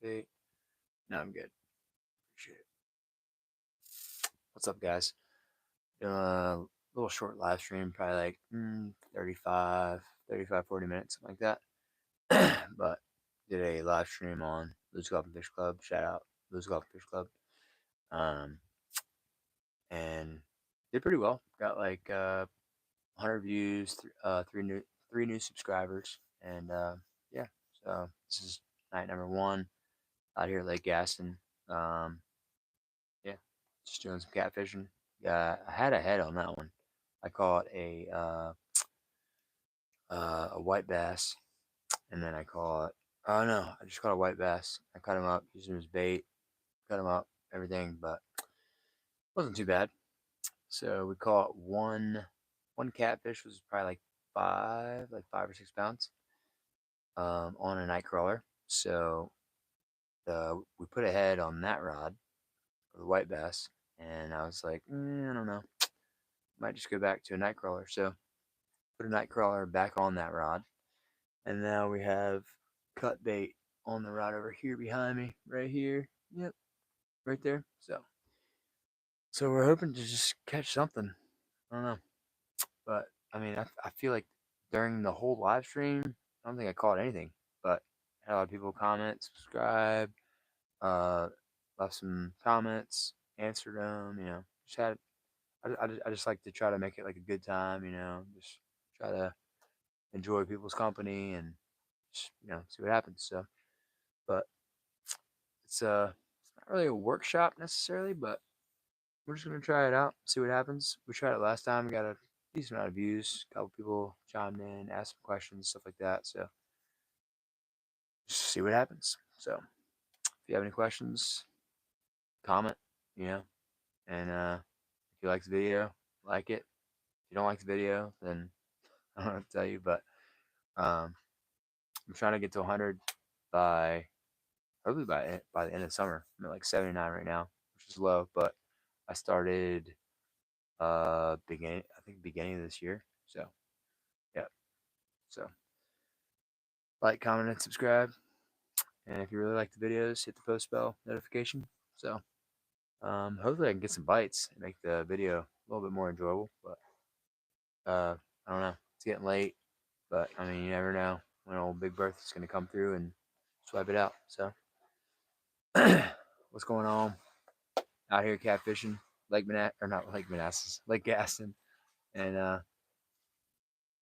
update. No, I'm good. Appreciate it. What's up, guys? A little short live stream, probably like 40 minutes, something like that. But did a live stream on Lose Golf and Fish Club. Shout out Lose Golf and Fish Club. And did pretty well. Got like 100 views, three new subscribers, and yeah. So this is night number one out here at Lake Gaston. Um, yeah, just doing some catfishing. I had a head on that one. I caught a white bass, and then I caught. Oh no, I just caught a white bass. I cut him up, used him as bait, cut him up, everything, but wasn't too bad. So we caught one catfish was probably like 5 or 6 pounds, on a night crawler. So we put a head on that rod, the white bass, and I was like, I don't know, might just go back to a night crawler. So put a night crawler back on that rod, and now we have cut bait on the rod over here behind me, right here. Yep, right there. So we're hoping to just catch something. I don't know, but I mean, I feel like during the whole live stream, I don't think I caught anything, but I had a lot of people comment, subscribe, uh, left some comments, answered them. Just had. I just like to try to make it like a good time. Just try to enjoy people's company and just, see what happens. So, but it's not really a workshop necessarily, but we're just gonna try it out, see what happens. We tried it last time, we got a decent amount of views. A couple people chimed in, asked some questions, stuff like that. So just see what happens. So if you have any questions, comment, you know, and if you like the video, like it. If you don't like the video, then I don't know what to tell you, but um, I'm trying to get to 100 by probably by the end of summer. I'm at like 79 right now, which is low, but I started beginning of this year. So yeah. So like, comment, and subscribe. And if you really like the videos, hit the post bell notification. So hopefully I can get some bites and make the video a little bit more enjoyable. But I don't know. It's getting late, but I mean, you never know when old Big Bertha's gonna come through and swipe it out. So what's going on out here catfishing? Lake Manassas, Lake Gaston, and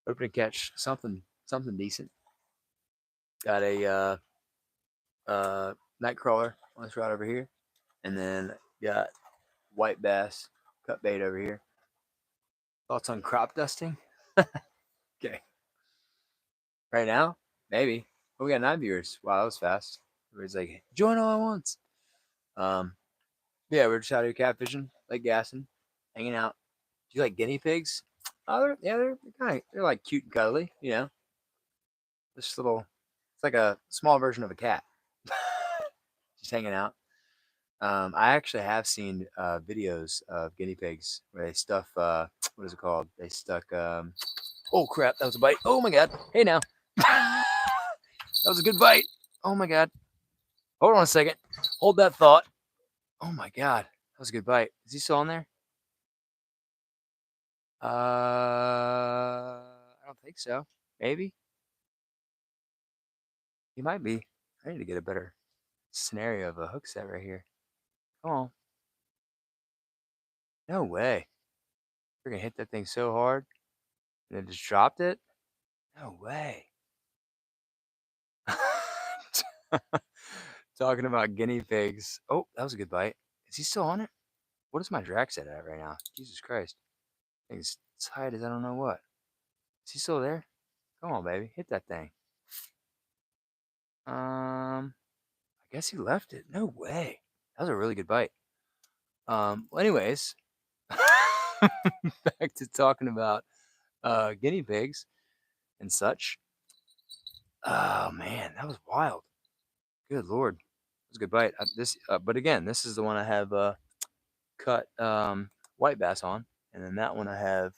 hoping to catch something decent. Got a night crawler on this rod over here, and then got white bass cut bait over here. Thoughts on crop dusting? Okay, right now maybe. Oh, we got 9 viewers. Wow, that was fast. Everybody's like, join all at once. Um, yeah, we're just out here catfishing, Lake Gaston, hanging out. Do you like guinea pigs? Oh, they're like cute and cuddly, This little, it's like a small version of a cat, just hanging out. I actually have seen videos of guinea pigs where they stuff, what is it called? They stuck, oh crap, that was a bite. Oh my god. Hey now. That was a good bite. Oh my god. Hold on a second. Hold that thought. Oh my god. That was a good bite. Is he still on there? I don't think so. Maybe. He might be. I need to get a better scenario of a hook set right here. Come on. No way. We're gonna hit that thing so hard and then just dropped it? No way. Talking about guinea pigs. Oh, that was a good bite. Is he still on it? What is my drag set at right now? Jesus Christ. I think it's tight as I don't know what. Is he still there? Come on, baby. Hit that thing. I guess he left it. No way. That was a really good bite. Well, anyways, back to talking about guinea pigs and such. Oh man, that was wild. Good lord, that was a good bite. But again, this is the one I have cut white bass on, and then that one I have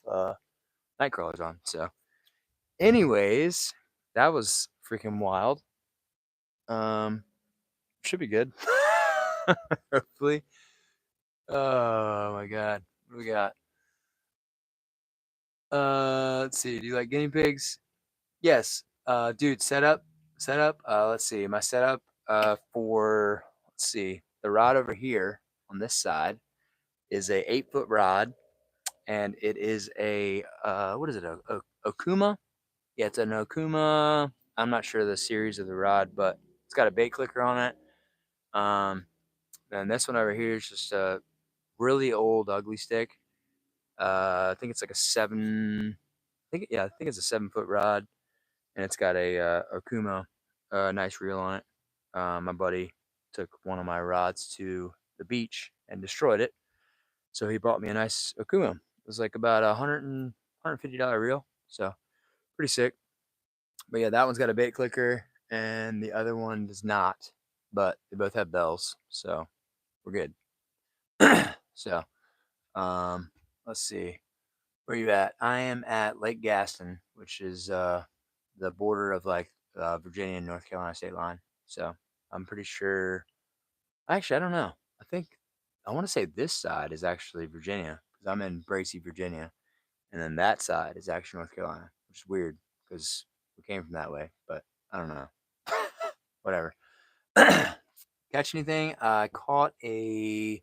night crawlers on. So, anyways, that was freaking wild. Should be good. Hopefully. Oh my god. What do we got? Let's see. Do you like guinea pigs? Yes. Dude, setup. Let's see. My setup for let's see. The rod over here on this side is a 8 foot rod, and it is a what is it? A Okuma? Yeah, it's an Okuma. I'm not sure the series of the rod, but it's got a bait clicker on it. Um, and this one over here is just a really old ugly stick. I think it's like a seven. I think it's a 7 foot rod, and it's got a Okuma, nice reel on it. My buddy took one of my rods to the beach and destroyed it, so he bought me a nice Okuma. It was like about $150 reel, so pretty sick. But yeah, that one's got a bait clicker, and the other one does not. But they both have bells, so we're good. So, um, let's see. Where you at? I am at Lake Gaston, which is the border of like Virginia and North Carolina state line. So I'm pretty sure. Actually, I don't know. I think I want to say this side is actually Virginia because I'm in Bracy, Virginia, and then that side is actually North Carolina, which is weird because we came from that way. But I don't know. Whatever. Catch anything? I caught a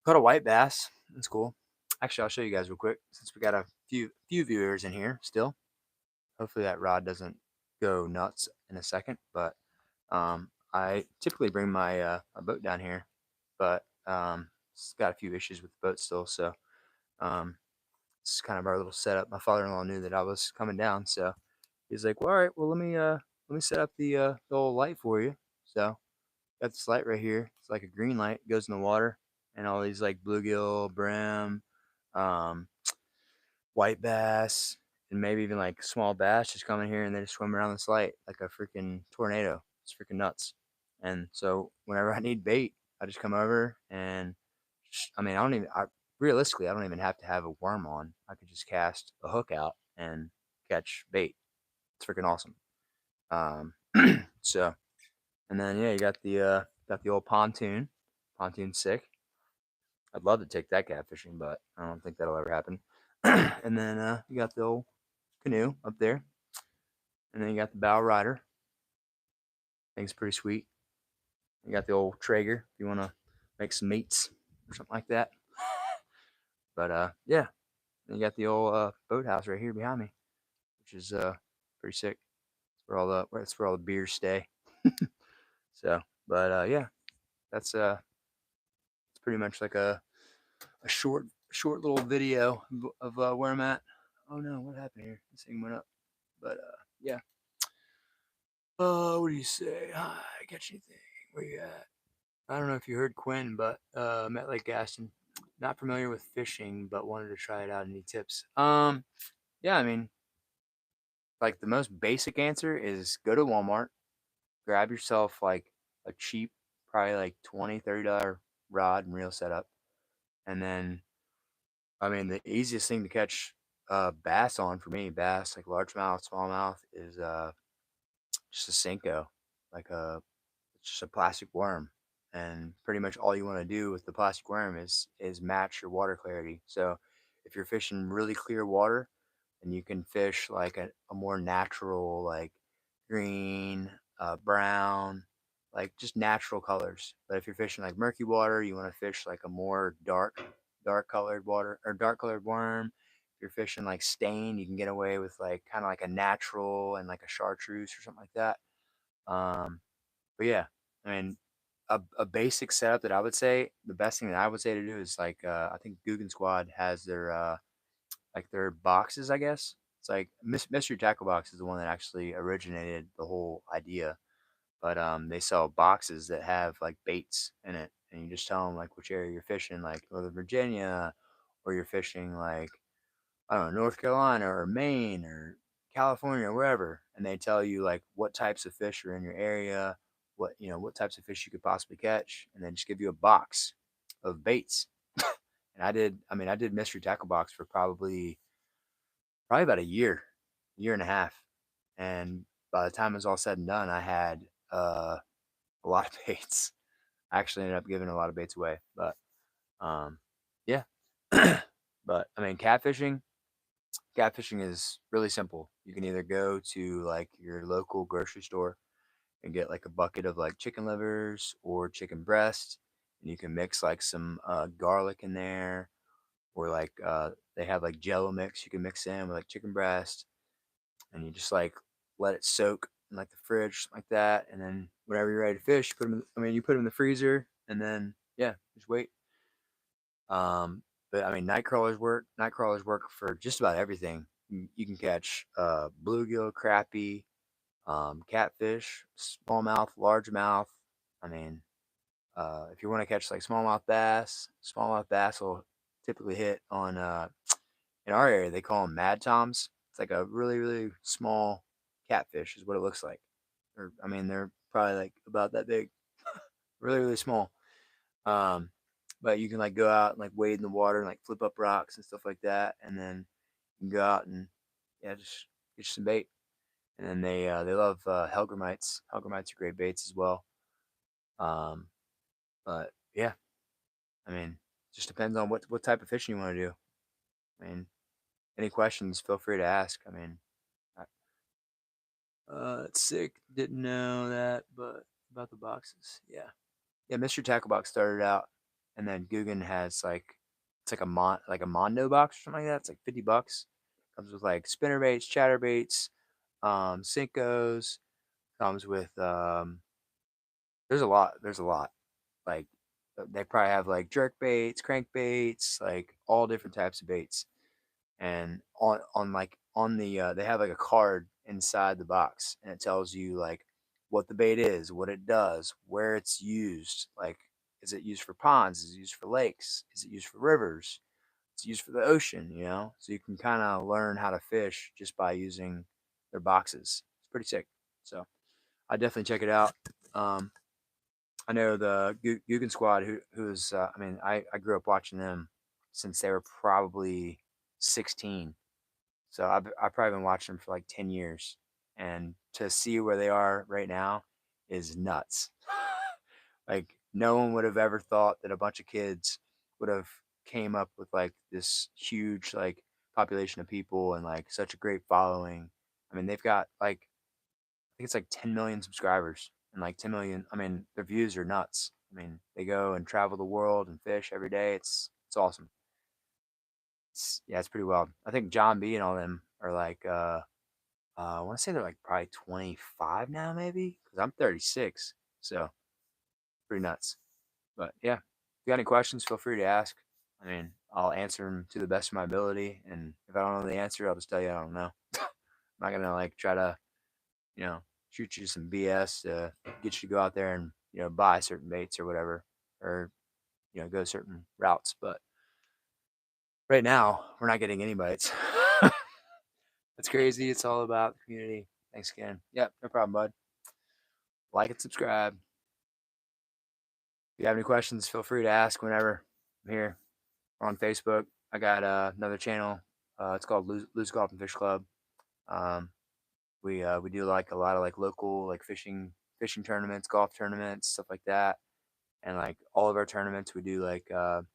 white bass. That's cool. Actually, I'll show you guys real quick since we got a few viewers in here still. Hopefully that rod doesn't go nuts in a second. But I typically bring my boat down here, but it's got a few issues with the boat still. So um, it's kind of our little setup. My father-in-law knew that I was coming down, so he's like, "Well, all right, well let me set up the old light for you." So got this light right here. It's like a green light. It goes in the water, and all these like bluegill, brim, um, white bass, and maybe even like small bass just come in here and they just swim around this light like a freaking tornado. It's freaking nuts. And so whenever I need bait, I just come over and I mean, realistically, I don't even have to have a worm on. I could just cast a hook out and catch bait. It's freaking awesome. Um, so, and then yeah, you got the old pontoon. Pontoon's sick. I'd love to take that catfishing, but I don't think that'll ever happen. And then you got the old canoe up there, and then you got the bow rider. I think it's pretty sweet. You got the old Traeger if you want to make some meats or something like that. But yeah, and you got the old boathouse right here behind me, which is pretty sick. It's where all the beers stay. So, but yeah, that's it's pretty much like a short little video of where I'm at. Oh no, what happened here? This thing went up. But yeah. What do you say? Hi, catch anything? Where you at? I don't know if you heard Quinn, but met Lake Gaston. Not familiar with fishing, but wanted to try it out. Any tips? Yeah, I mean, like the most basic answer is go to Walmart, grab yourself like a cheap, probably like $20-$30 rod and reel setup, and then I mean the easiest thing to catch bass on for me, bass like largemouth, smallmouth, is just a Senko, like it's just a plastic worm, and pretty much all you want to do with the plastic worm is match your water clarity. So if you're fishing really clear water, and you can fish like a more natural like green, brown, like just natural colors. But if you're fishing like murky water, you want to fish like a more dark colored water or dark colored worm. If you're fishing like stain, you can get away with like kind of like a natural and like a chartreuse or something like that. But yeah, I mean, a basic setup that I would say the best thing that I would say to do is like I think Guggen Squad has their like their boxes, I guess. It's like Mystery Tackle Box is the one that actually originated the whole idea. But they sell boxes that have like baits in it, and you just tell them like which area you're fishing, like Northern Virginia, or you're fishing like I don't know, North Carolina or Maine or California or wherever, and they tell you like what types of fish are in your area, what types of fish you could possibly catch, and then just give you a box of baits. And I did mystery tackle box for probably about a year and a half, and by the time it was all said and done, I had a lot of baits. I actually ended up giving a lot of baits away, but um, yeah. But I mean, catfishing is really simple. You can either go to like your local grocery store and get like a bucket of like chicken livers or chicken breast, and you can mix like some garlic in there, or like they have like Jello mix you can mix in with like chicken breast, and you just like let it soak in like the fridge like that, and then whenever you're ready to fish, you put them. You put them in the freezer, and then yeah, just wait. Um, but I mean, night crawlers work. Night crawlers work for just about everything. You can catch bluegill, crappie, catfish, smallmouth, largemouth. I mean, if you want to catch like smallmouth bass will typically hit on in our area they call them mad toms. It's like a really really small catfish is what it looks like. Or I mean, they're probably like about that big, really really small. Um, but you can like go out and like wade in the water and like flip up rocks and stuff like that, and then you can go out and yeah, just get some bait. And then they love Helgramites. Helgramites are great baits as well. Um, but yeah, I mean, just depends on what type of fishing you want to do. I mean, any questions, feel free to ask. I mean, it's sick. Didn't know that, but about the boxes, yeah, yeah. Mystery Tackle Box started out, and then Guggen has like it's like a Mondo box or something like that. It's like $50. Comes with like spinner baits, chatter baits, Sinkos. Comes with there's a lot. Like they probably have like jerk baits, crank baits, like all different types of baits. And on the they have like a card inside the box, and it tells you like what the bait is, what it does, where it's used. Like, is it used for ponds? Is it used for lakes? Is it used for rivers? It's used for the ocean, you know? So you can kind of learn how to fish just by using their boxes. It's pretty sick. So I definitely check it out. Um, I know the Guggen Squad, who's I mean, I grew up watching them since they were probably 16. So I've probably been watching them for like 10 years. And to see where they are right now is nuts. Like no one would have ever thought that a bunch of kids would have came up with like this huge like population of people and like such a great following. I mean, they've got like I think it's like 10 million subscribers and like 10 million. I mean, their views are nuts. I mean, they go and travel the world and fish every day. It's awesome. Yeah, it's pretty wild. I think John B and all them are like I want to say they're like probably 25 now, maybe because I'm 36, so pretty nuts. But yeah, if you got any questions, feel free to ask. I mean, I'll answer them to the best of my ability, and if I don't know the answer, I'll just tell you I don't know. I'm not gonna like try to you know shoot you some BS to get you to go out there and buy certain baits or whatever, or go certain routes. But right now, we're not getting any bites. That's crazy. It's all about the community. Thanks again. Yep, no problem, bud. Like and subscribe. If you have any questions, feel free to ask whenever. I'm here on Facebook. I got another channel. It's called Loose Golf and Fish Club. Um, we do like a lot of like local like fishing tournaments, golf tournaments, stuff like that. And like all of our tournaments, we do like kind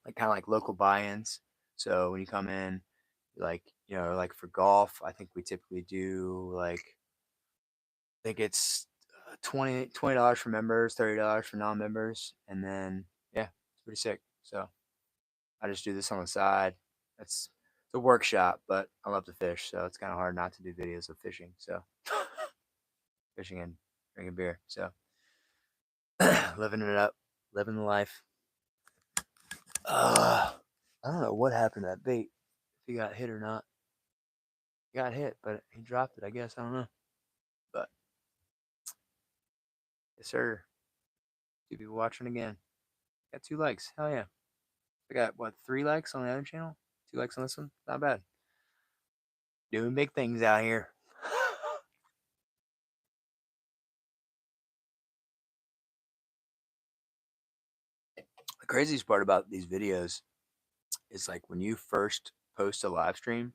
of like local buy-ins. So when you come in, like like for golf, I think we typically do like I think it's $20 for members, $30 for non-members, and then yeah, it's pretty sick. So I just do this on the side. It's a workshop, but I love to fish, so it's kind of hard not to do videos of fishing. So fishing and drinking beer. So living it up, living the life. I don't know what happened to that bait. If he got hit or not. He got hit, but he dropped it. I guess I don't know. But yes, sir. 2 people watching again. Got 2 likes. Hell yeah. I got what 3 likes on the other channel. 2 likes on this one. Not bad. Doing big things out here. The craziest part about these videos is like when you first post a live stream,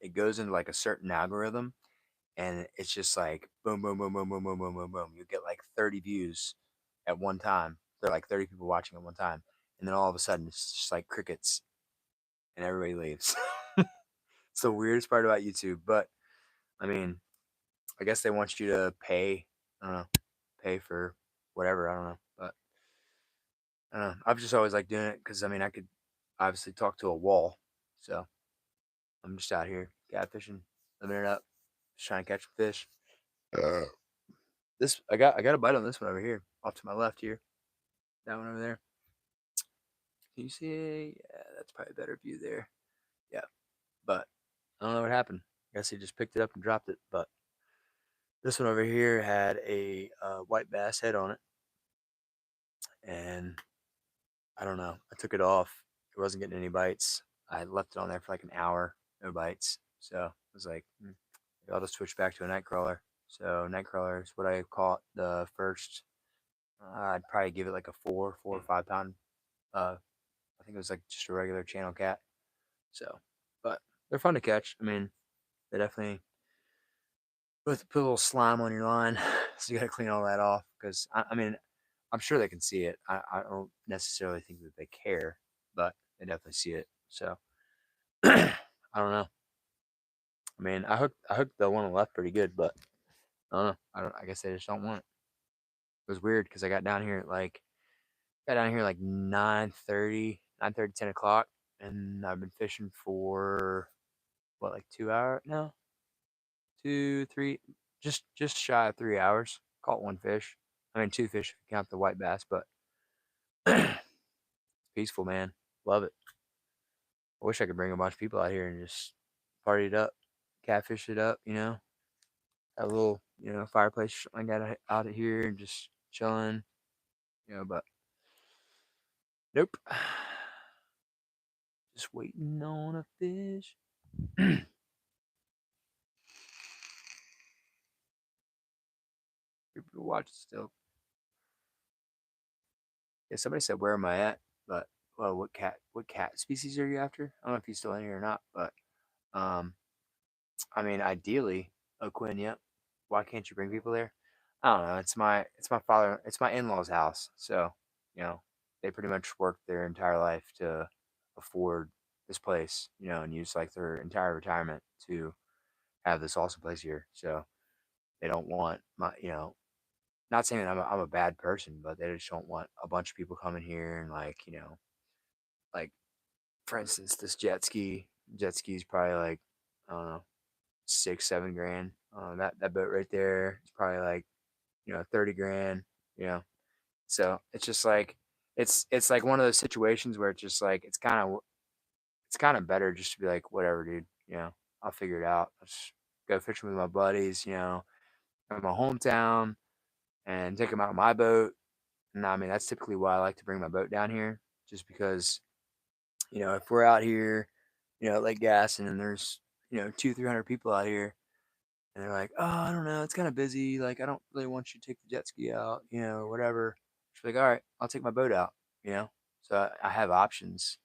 it goes into like a certain algorithm, and it's just like boom, boom, boom, boom, boom, boom, boom, boom, boom. You get like 30 views at one time. There are like 30 people watching at one time, and then all of a sudden it's just like crickets, and everybody leaves. It's the weirdest part about YouTube, but I mean, I guess they want you to pay. I don't know, pay for whatever. I don't know, but I don't know. I've just always liked doing it because I mean, I could obviously talk to a wall, so I'm just out here catfishing, living it up, just trying to catch fish. Uh, this I got a bite on this one over here, off to my left here. That one over there. Can you see it? Yeah, that's probably a better view there. Yeah, but I don't know what happened. I guess he just picked it up and dropped it. But this one over here had a white bass head on it, and I don't know. I took it off. It wasn't getting any bites. I left it on there for like an hour, no bites. So I was like, maybe I'll just switch back to a night crawler. So night crawler is what I caught the first. I'd probably give it like a 4 or 5 pound. I think it was like just a regular channel cat. So, but they're fun to catch. I mean, they definitely put a little slime on your line, so you got to clean all that off. Because I mean, I'm sure they can see it. I don't necessarily think that they care, but they definitely see it. So I don't know. I mean, I hooked the one on the left pretty good, but I don't know. I guess they just don't want it. It was weird because I got down here like 9:30, 9:30, 10 o'clock, and I've been fishing for what, like 2 hours? No, 2, 3, just shy of 3 hours. Caught one fish. I mean, two fish if you count the white bass, but peaceful, man. Love it. I wish I could bring a bunch of people out here and just party it up, catfish it up, have a little, fireplace like that out here and just chilling, but nope. Just waiting on a fish. People watch still. Yeah, somebody said, "Where am I at?" But well, what cat species are you after? I don't know if he's still in here or not, but um, I mean, ideally, Quinn. Yep. Why can't you bring people there? I don't know. It's my in-laws' house, so they pretty much worked their entire life to afford this place, and use like their entire retirement to have this awesome place here. So they don't want not saying that I'm a bad person, but they just don't want a bunch of people coming here and like for instance, this jet ski is probably like I don't know 6, 7 grand. That boat right there is probably like 30 grand. You know, so it's just like it's like one of those situations where it's just like it's kind of better just to be like whatever, dude. I'll figure it out. I'll just go fishing with my buddies. In my hometown and take them out on my boat. And I mean that's typically why I like to bring my boat down here, just because if we're out here, at Lake Gaston and there's 200-300 people out here and they're like, oh, I don't know, it's kind of busy. Like, I don't really want you to take the jet ski out, or whatever. She's like, all right, I'll take my boat out, So I have options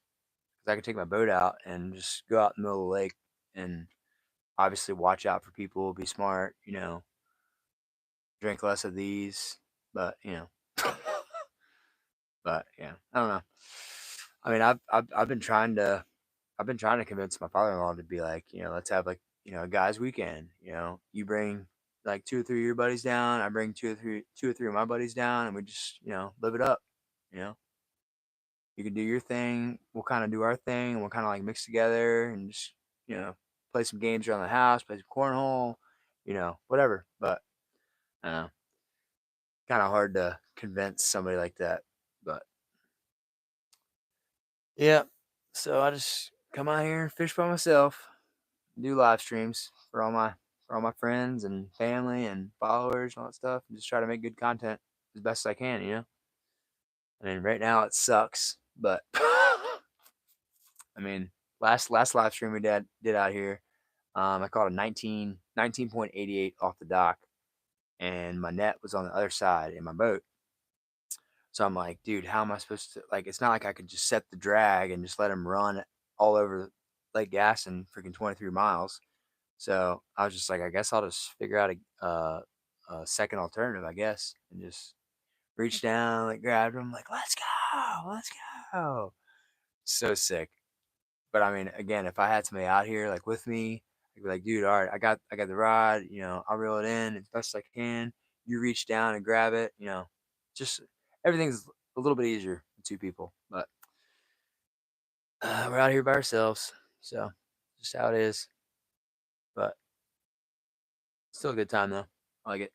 because I can take my boat out and just go out in the middle of the lake and obviously watch out for people, be smart, drink less of these, but but yeah, I don't know. I mean, I've been trying to convince my father-in-law to be like, let's have like, a guys' weekend. You bring like 2 or 3 of your buddies down, I bring two or three of my buddies down, and we just, live it up. You know, you can do your thing, we'll kind of do our thing, and we'll kind of like mix together and just, you know, play some games around the house, play some cornhole, whatever. But I don't know, kind of hard to convince somebody like that. But yeah, so I just come out here and fish by myself, do live streams for all my friends and family and followers and all that stuff, and just try to make good content as best as I can. I mean, right now it sucks, but I mean, last live stream we did out here, I caught a 19.88 off the dock, and my net was on the other side in my boat. So I'm like, dude, how am I supposed to, like? It's not like I could just set the drag and just let him run all over Lake Gaston, freaking 23 miles. So I was just like, I guess I'll just figure out a second alternative, I guess, and just reach down, like grab him, like let's go. So sick. But I mean, again, if I had somebody out here like with me, I'd be like, dude, all right, I got the rod, I'll reel it in as best as I can. You reach down and grab it, just everything's a little bit easier with two people. But we're out here by ourselves, so just how it is. But still a good time though. I like it.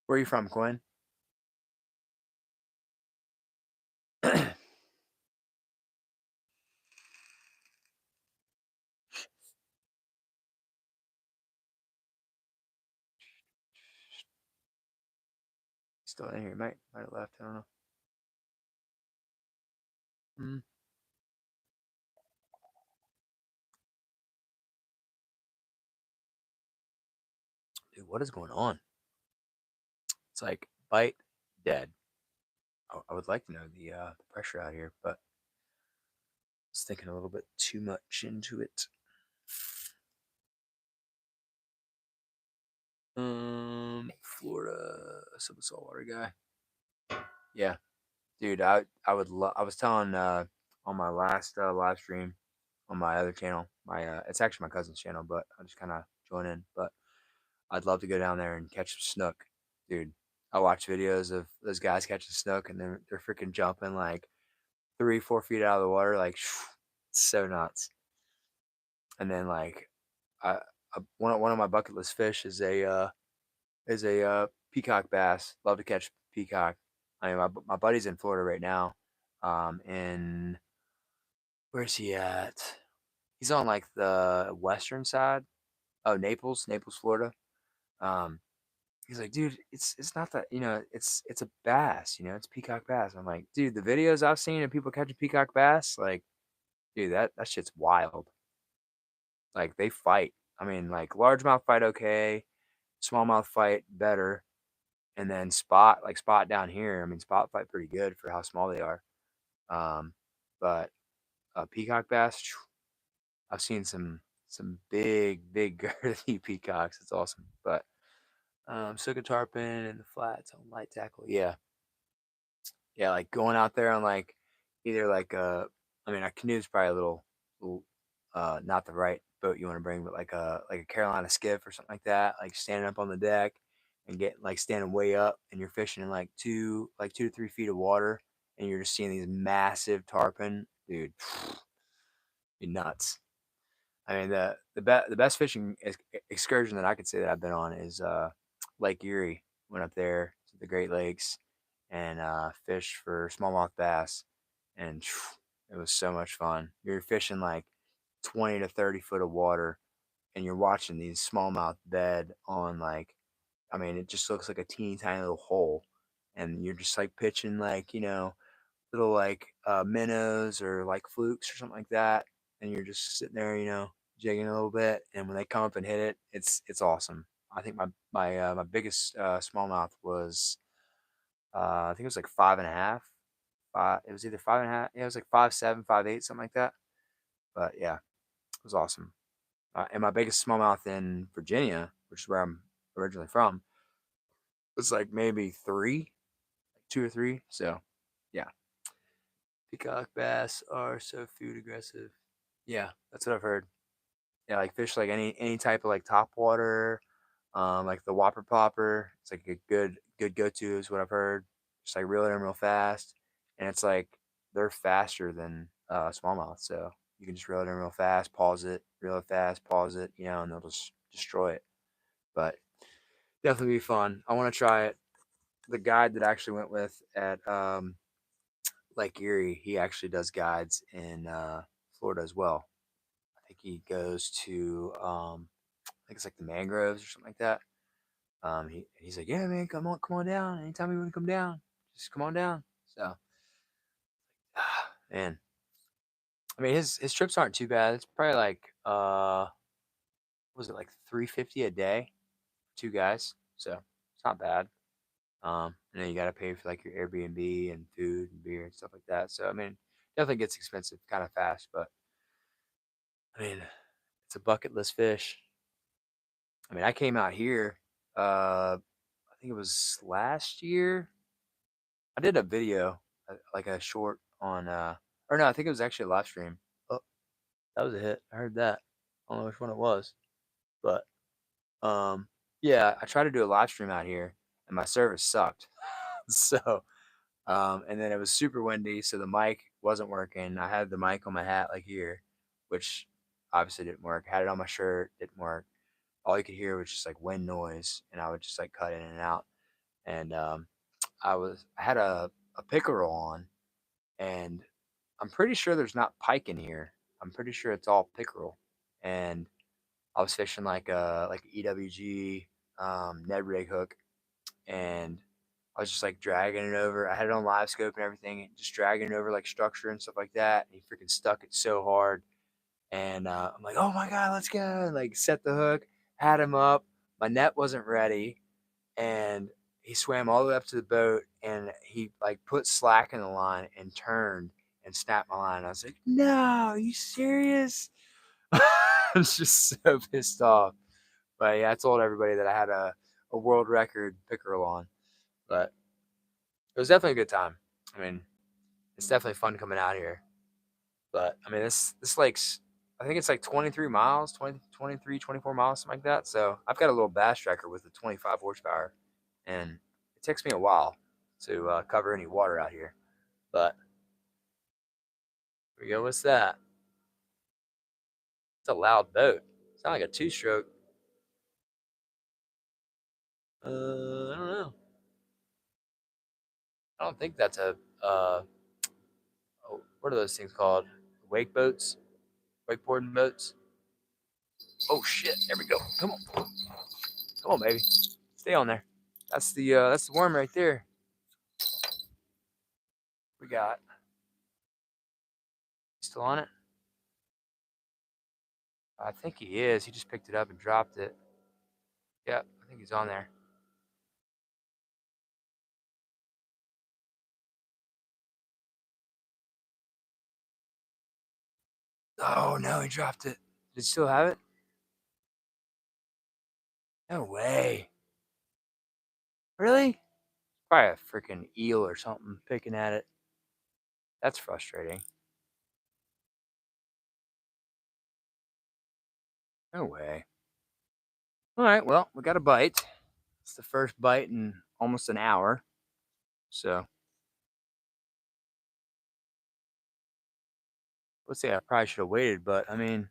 Where are you from, Quinn? Still in here, might have left. I don't know. Mm. Dude, what is going on? It's like bite dead. I would like to know the pressure out here, but I was thinking a little bit too much into it. Florida, some saltwater guy. Yeah, dude. I would love. I was telling on my last live stream on my other channel. My it's actually my cousin's channel, but I just kind of join in. But I'd love to go down there and catch some snook, dude. I watch videos of those guys catching snook, and they're freaking jumping like 3, 4 feet out of the water, like so nuts. And then like one of my bucket list fish is a peacock bass. Love to catch peacock. I mean, my buddy's in Florida right now. In where's he at? He's on like the western side. Oh, Naples, Florida. Um, he's like, dude, it's not that it's a bass. It's peacock bass. I'm like, dude, the videos I've seen of people catching peacock bass, like, dude, that shit's wild. Like they fight. I mean, like largemouth fight okay, smallmouth fight better, and then spot down here. I mean, spot fight pretty good for how small they are. Um, but peacock bass, I've seen some big girthy peacocks. It's awesome. But sucker tarpon and the flats on light tackle. Yeah, yeah, like going out there on like either like I mean a canoe is probably a little not the right boat you want to bring, but like a Carolina skiff or something like that, like standing up on the deck and get like standing way up and you're fishing in like 2 to 3 feet of water and you're just seeing these massive tarpon, dude, you're nuts. I mean the best fishing excursion that I could say that I've been on is Lake Erie. Went up there to the Great Lakes and fished for smallmouth bass, and it was so much fun. You're fishing like 20 to 30 foot of water, and you're watching these smallmouth bed on like, I mean, it just looks like a teeny tiny little hole, and you're just like pitching like little like minnows or like flukes or something like that, and you're just sitting there, jigging a little bit, and when they come up and hit it, it's awesome. I think my biggest smallmouth was I think it was like 5.5. It was either 5.5. Yeah, it was like 5.7, 5.8, something like that. But yeah, it was awesome. And my biggest smallmouth in Virginia, which is where I'm originally from, was like maybe 2 or 3. So yeah, peacock bass are so food aggressive. Yeah, that's what I've heard. Yeah, like fish like any type of like top water, like the whopper popper. It's like a good go to is what I've heard. Just like reel it in real fast, and it's like they're faster than smallmouth, so you can just reel it in real fast, pause it, reel it fast, pause it, and they'll just destroy it. But definitely be fun. I want to try it. The guide that I actually went with at Lake Erie, he actually does guides in Florida as well. I think he goes to I think it's like the mangroves or something like that. He's like, yeah, man, come on down. Anytime you want to come down, just come on down. So, man, I mean, his trips aren't too bad. It's probably like what was it like 350 a day, 2 guys. So it's not bad. And then you got to pay for like your Airbnb and food and beer and stuff like that. So I mean, Definitely gets expensive kind of fast, but I mean, it's a bucket list fish. I mean, I came out here, I think it was last year. I did a video, like a short on, or no, I think it was actually a live stream. Oh, that was a hit. I heard that. I don't know which one it was, but um, yeah, I tried to do a live stream out here, and my service sucked. So, and then it was super windy, so the mic wasn't working. I had the mic on my hat, like here, which obviously didn't work. Had it on my shirt, didn't work. All you could hear was just like wind noise, and I would just like cut in and out. And I had a pickerel on, and I'm pretty sure there's not pike in here. I'm pretty sure it's all pickerel. And I was fishing like EWG Ned rig hook, and I was just like dragging it over. I had it on live scope and everything, and just dragging it over like structure and stuff like that. And he freaking stuck it so hard, and I'm like, oh my god, let's go! And, like set the hook, had him up. My net wasn't ready, and he swam all the way up to the boat, and he like put slack in the line and turned and snapped my line. I was like, no, are you serious? I was just so pissed off. But yeah, I told everybody that I had a world record pickerel on. But it was definitely a good time. I mean, it's definitely fun coming out here. But I mean, this lake's, I think it's like 23 miles, 20, 23, 24 miles, something like that. So I've got a little bass tracker with a 25 horsepower, and it takes me a while to cover any water out here. But here we go. What's that? It's a loud boat. Sound like a two-stroke. I don't know. I don't think that's a what are those things called? Wake boats, wakeboarding boats. Oh shit! There we go. Come on, come on, baby. Stay on there. That's the worm right there. We got. Still on it? I think he is. He just picked it up and dropped it. Yep, I think he's on there. Oh no, he dropped it. Does he still have it? No way. Really? Probably a freaking eel or something picking at it. That's frustrating. No way. All right, well, we got a bite. It's the first bite in almost an hour. So, let's say I probably should have waited, but I mean,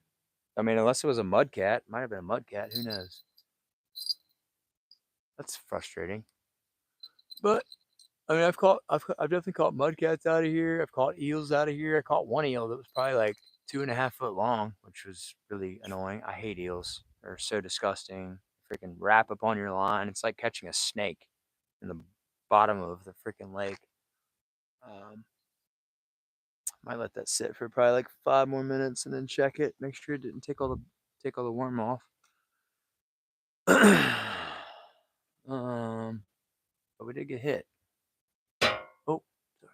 unless it was a mud cat, might have been a mud cat. Who knows? That's frustrating. But I mean, I've definitely caught mudcats out of here. I've caught eels out of here. I caught one eel that was probably like 2.5 foot long, which was really annoying. I hate eels. They're so disgusting. Freaking wrap up on your line. It's like catching a snake in the bottom of the freaking lake. Um, might let that sit for probably like 5 more minutes and then check it. Make sure it didn't take all the worm off. But we did get hit. Oh, sorry.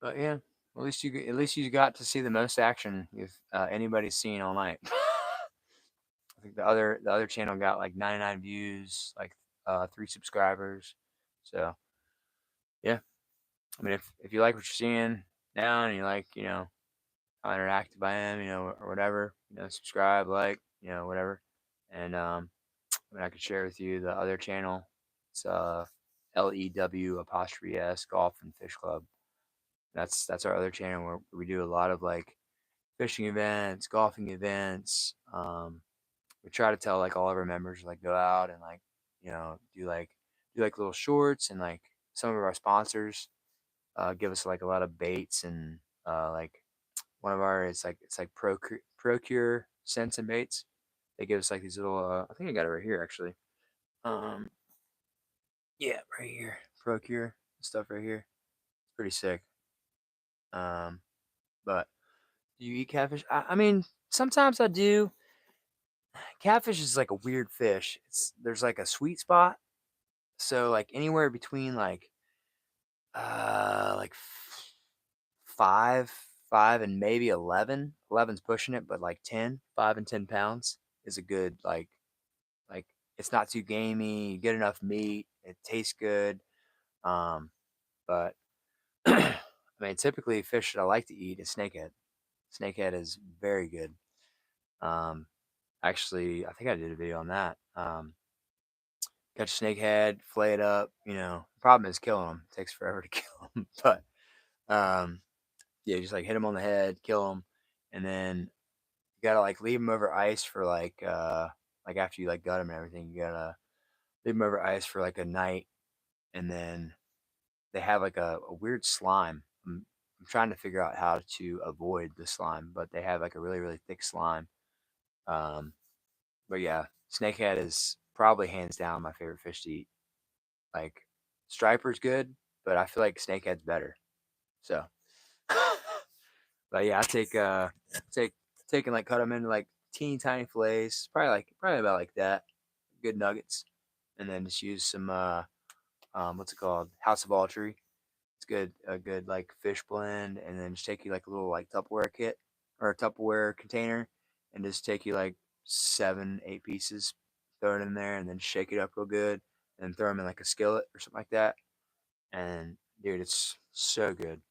But yeah, at least you got to see the most action if anybody's seen all night. I think the other channel got like 99 views, like 3 subscribers. So yeah, I mean if you like what you're seeing now and you like how interactive I am, or whatever, subscribe, like, whatever, and I mean I could share with you the other channel. It's LEW apostrophe S Golf and Fish Club. That's our other channel where we do a lot of like fishing events, golfing events. We try to tell like all of our members like go out and like do like little shorts, and like some of our sponsors give us like a lot of baits, and like one of our it's like Procure scents and baits. They give us like these little I think I got it right here actually. Um yeah, right here. Procure stuff right here. It's pretty sick. Um but do you eat catfish? I mean, sometimes I do. Catfish is like a weird fish. There's like a sweet spot. So like anywhere between like five, five, and maybe 11. 11's pushing it, but like 10, 5 and 10 pounds is a good like it's not too gamey. You get enough meat. It tastes good. Um, but I mean, typically fish that I like to eat is snakehead. Snakehead is very good. Um, Actually, I think I did a video on that. Catch a snakehead, flay it up. The problem is killing them. It takes forever to kill them, but um, yeah, just like hit them on the head, kill them, and then you gotta like leave them over ice for like after you like gut them and everything. You gotta leave them over ice for like a night, and then they have like a weird slime. I'm trying to figure out how to avoid the slime, but they have like a really really thick slime. Um, but yeah, snakehead is probably hands down my favorite fish to eat. Like striper's good, but I feel like snakehead's better. So, but yeah, I take take and like cut them into like teeny tiny fillets, probably about like that, good nuggets, and then just use some what's it called, House of All Tree. It's good, a good like fish blend, and then just take you like a little like Tupperware kit or a Tupperware container, and just take you like 7, 8 pieces, throw it in there, and then shake it up real good, and throw them in like a skillet or something like that. And dude, it's so good.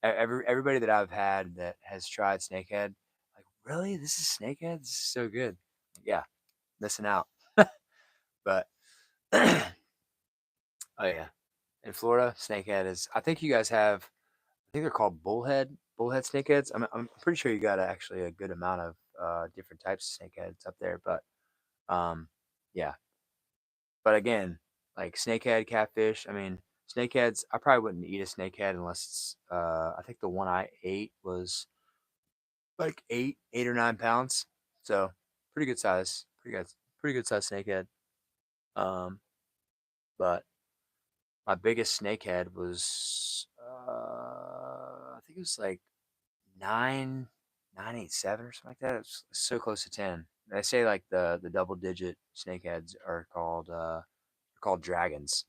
Everybody that I've had that has tried snakehead, like, really, this is snakehead. This is so good. Yeah, missing out. But oh yeah, in Florida, snakehead is. I think you guys have. I think they're called bullhead snakeheads. I'm pretty sure you got actually a good amount of different types of snakeheads up there. But um, yeah. But again, like snakehead, catfish. I mean, snakeheads. I probably wouldn't eat a snakehead unless it's. I think the one I ate was like 8 or 9 pounds. So pretty good size. Pretty good size snakehead. Um, but my biggest snakehead was I think it was like 9.87 or something like that. It's so close to 10. They say like the double digit snakeheads are called dragons,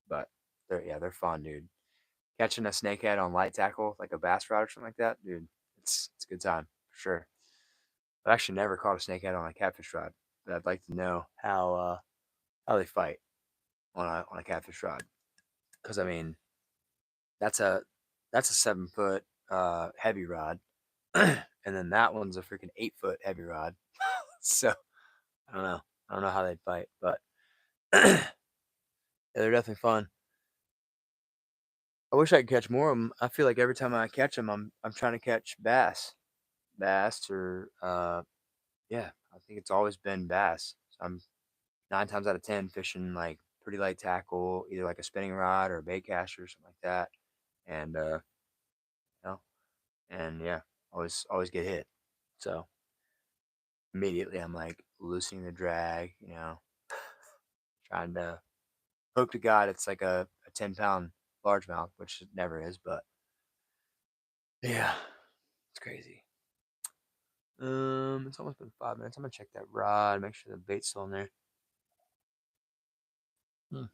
but they're fun, dude. Catching a snakehead on light tackle like a bass rod or something like that, dude. It's a good time for sure. I've actually never caught a snakehead on a catfish rod, but I'd like to know how they fight on a catfish rod. Because I mean, that's a that's a 7 foot heavy rod, and then that one's a freaking 8 foot heavy rod. So I don't know. I don't know how they'd fight, but yeah, they're definitely fun. I wish I could catch more of them. I feel like every time I catch them, I'm trying to catch bass, or yeah. I think it's always been bass. So I'm 9 times out of 10 fishing like pretty light tackle, either like a spinning rod or a bait caster or something like that. And you know, and yeah, always get hit. So immediately I'm like loosening the drag, trying to hope to God it's like a 10 pound largemouth, which it never is, but yeah, it's crazy. It's almost been 5 minutes. I'm gonna check that rod, make sure the bait's still in there. Hmm.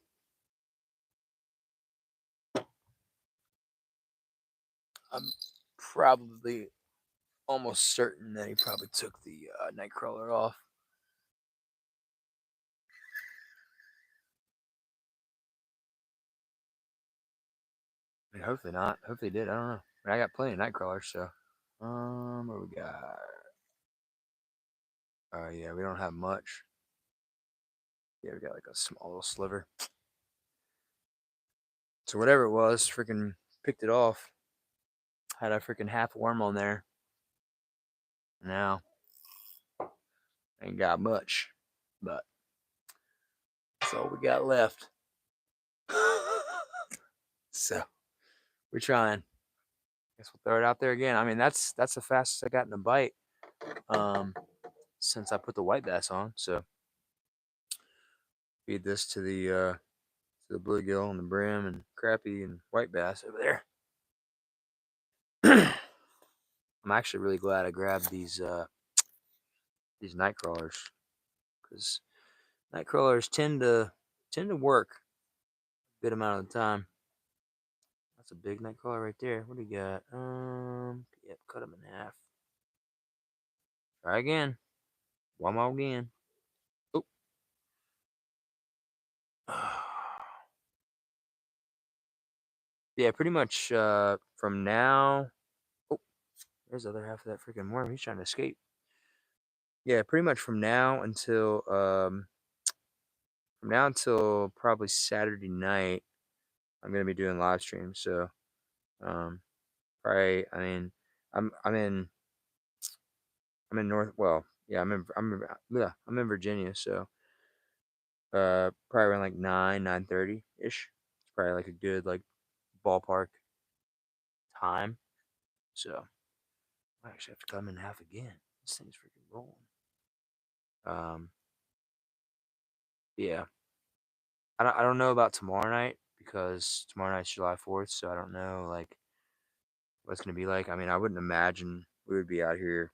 I'm probably almost certain that he probably took the night crawler off. I mean, hopefully not. Hopefully he did. I don't know. I mean, I got plenty of night crawlers, so what we got? Oh yeah, we don't have much. Yeah, we got like a small little sliver. So whatever it was, freaking picked it off. Had a freaking half worm on there. Now ain't got much, but that's all we got left. So we're trying. Guess we'll throw it out there again. I mean, that's the fastest I got in a bite since I put the white bass on. So feed this to the bluegill and the brim and crappie and white bass over there. I'm actually really glad I grabbed these night crawlers, because night crawlers tend to work a good amount of the time. That's a big night caller right there. What do you got? Yep, cut him in half. Try again. One more again. Oh. Yeah, pretty much from now. Oh, there's the other half of that freaking worm. He's trying to escape. Yeah, pretty much from now until probably Saturday night, I'm gonna be doing live streams. So um probably I'm in North well, yeah, I'm in Virginia, so probably around like 9:30 ish. It's probably like a good like ballpark time. So I actually have to cut them in half again. This thing's freaking rolling. Um yeah. I don't know about tomorrow night because tomorrow night's July 4th, so I don't know like what it's gonna be like. I mean, I wouldn't imagine we would be out here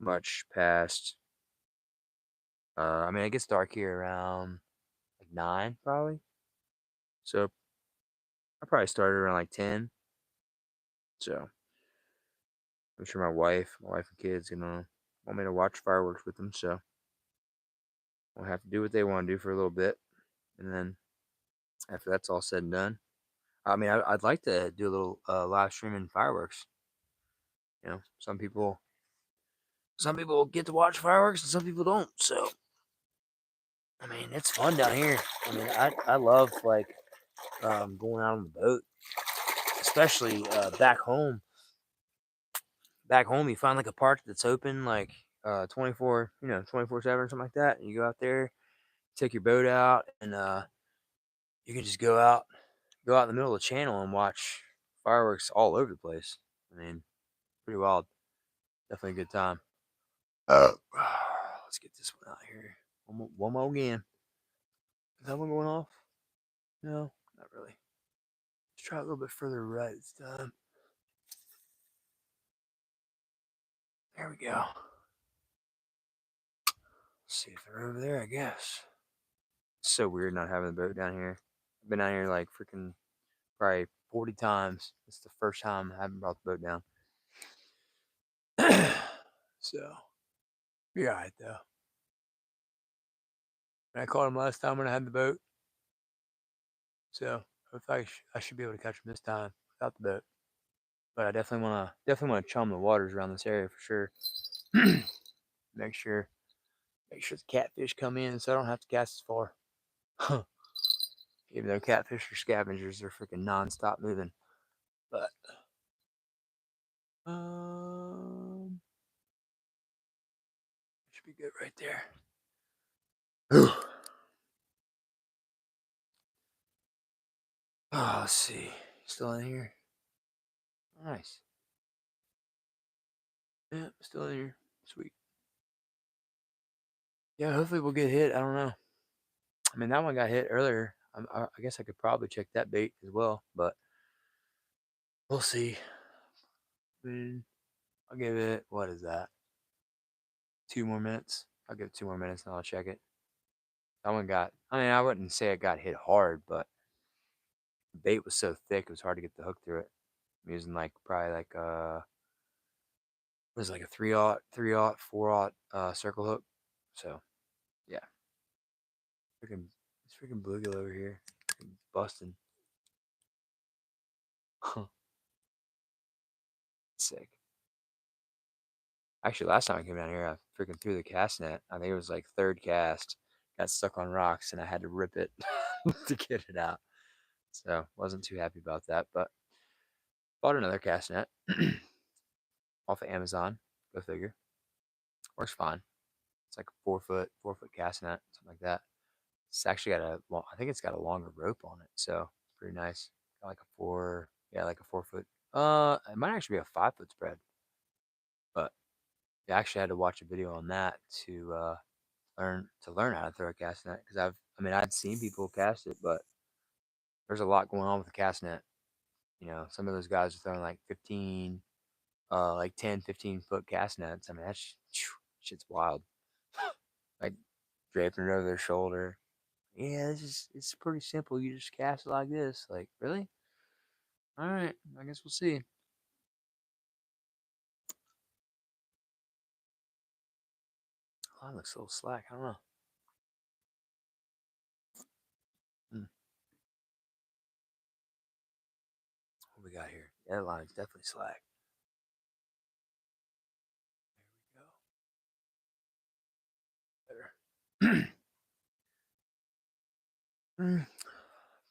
much past. I mean, it gets dark here around like 9 probably. So I probably started around like 10. So I'm sure my wife and kids gonna want me to watch fireworks with them. So we'll have to do what they want to do for a little bit, and then after that's all said and done, I mean, I'd like to do a little live streaming fireworks. You know, some people get to watch fireworks and some people don't. So I mean, it's fun down here. I mean, I love like going out on the boat, especially back home. Back home, you find like a park that's open like 24, 24/7 or something like that, and you go out there, take your boat out, and you can just go out in the middle of the channel and watch fireworks all over the place. I mean, pretty wild. Definitely a good time. Let's get this one out here. One more again. Is that one going off? No, not really. Let's try a little bit further right this time. There we go. Let's see if they're over there, I guess. It's so weird not having the boat down here. I've been out here like freaking probably 40 times. It's the first time I haven't brought the boat down. So, be alright though. And I caught him last time when I had the boat. So, I should be able to catch him this time without the boat. But I definitely wanna chum the waters around this area for sure. make sure make sure the catfish come in so I don't have to cast as far. Even though catfish are scavengers, they're freaking non-stop moving. But um, should be good right there. Oh, let's see. Still in here? Nice. Yeah, still in here. Sweet. Yeah, hopefully we'll get hit. I don't know. I mean, that one got hit earlier. I guess I could probably check that bait as well, but we'll see. I mean, I'll give it, what is that? 2 more minutes? I'll give it 2 more minutes and I'll check it. That one I mean, I wouldn't say it got hit hard, but the bait was so thick it was hard to get the hook through it. I'm using like probably like was it like a 3/0, 4/0 circle hook. So yeah, freaking it's freaking bluegill over here, busting. Sick. Actually, last time I came down here, I freaking threw the cast net. I think it was like third cast. Got stuck on rocks, and I had to rip it to get it out. So wasn't too happy about that. But bought another cast net off of Amazon. Go figure. Works fine. It's like a 4 foot cast net, something like that. It's actually got I think it's got a longer rope on it, so it's pretty nice. Got like a yeah, like a 4 foot. It might actually be a 5 foot spread, but I actually had to watch a video on that to learn how to throw a cast net because I mean, I'd seen people cast it, but there's a lot going on with the cast net. You know, some of those guys are throwing like 15, like 10, 15 foot cast nets. I mean, shit's wild. Like draping it over their shoulder. Yeah, it's pretty simple. You just cast it like this. Like, really? All right, I guess we'll see. Oh, that looks a little slack. I don't know. Hmm. What we got here? The line's definitely slack. There we go. Better.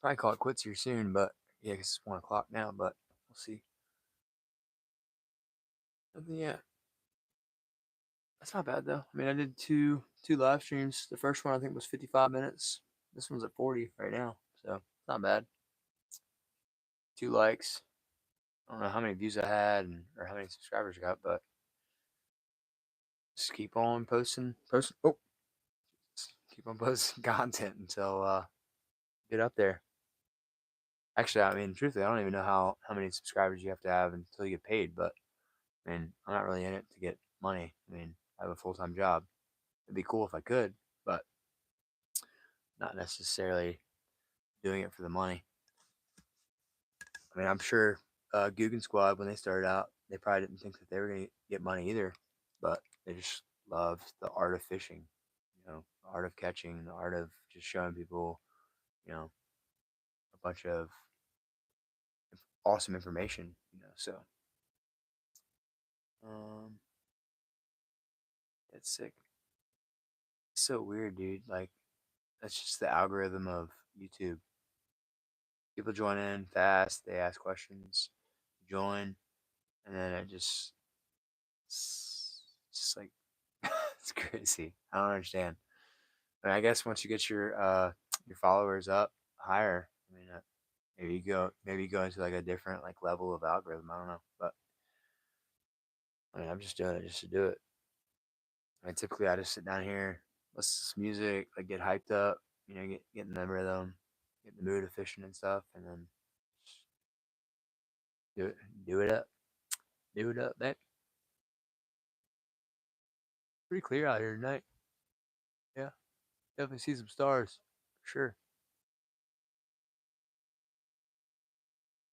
Probably call it quits here soon, but yeah, 'cause it's 1 o'clock now. But we'll see. Nothing yet. That's not bad though. I mean, I did two live streams. The first one I think was 55 minutes. This one's at 40 right now, so not bad. 2 likes. I don't know how many views I had or how many subscribers I got, but just keep on posting. Oh, keep on posting content until get up there. Actually, I mean, truthfully, I don't even know how many subscribers you have to have until you get paid. But I mean, I'm not really in it to get money. I mean, I have a full time job. It'd be cool if I could, but not necessarily doing it for the money. I mean, I'm sure Guggen Squad, when they started out, they probably didn't think that they were going to get money either, but they just loved the art of fishing, the art of catching, the art of just showing people, a bunch of awesome information. So, um, it's sick. It's so weird, dude. Like, that's just the algorithm of YouTube. People join in fast, they ask questions, join, and then it's just like, it's crazy. I don't understand. And I guess once you get your followers up higher, I mean, maybe you go into like a different like level of algorithm. I don't know, but I mean, I'm just doing it just to do it. I mean, typically I just sit down here, listen to some music, like get hyped up, get in the rhythm, get in the mood of fishing and stuff, and then just do it, do it up, man. Pretty clear out here tonight. Yeah, definitely see some stars, for sure.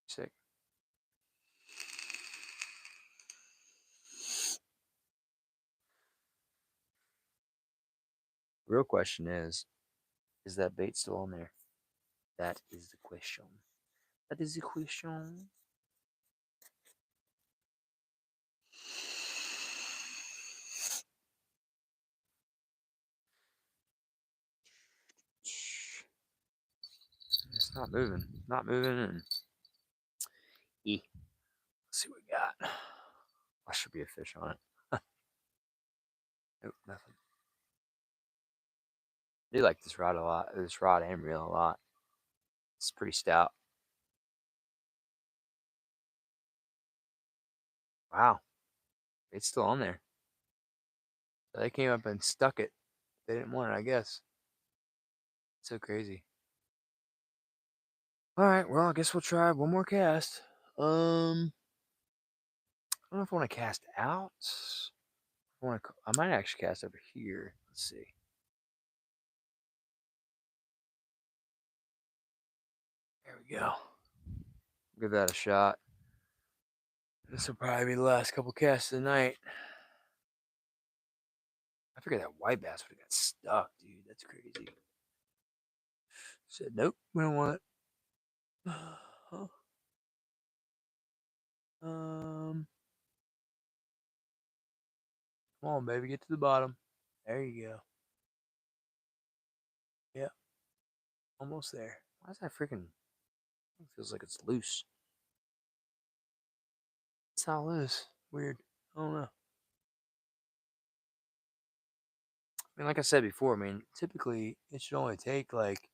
Sick. Real question is that bait still on there? That is the question. That is the question. It's not moving. Not moving. And let's see what we got. There should be a fish on it. Nope, nothing. I do like this rod a lot. This rod and reel a lot. It's pretty stout. Wow, it's still on there. So they came up and stuck it. They didn't want it, I guess. It's so crazy. All right, well, I guess we'll try one more cast. I don't know if I want to cast out. I might actually cast over here. Let's see. There we go. Give that a shot. This will probably be the last couple casts of the night. I figured that white bass would have got stuck, dude. That's crazy. Said nope, we don't want it. um, come on, baby, get to the bottom. There you go. Yeah, almost there. Why is that freaking? It feels like it's loose. It's not loose. Weird. I don't know. I mean, like I said before, I mean, typically it should only take like,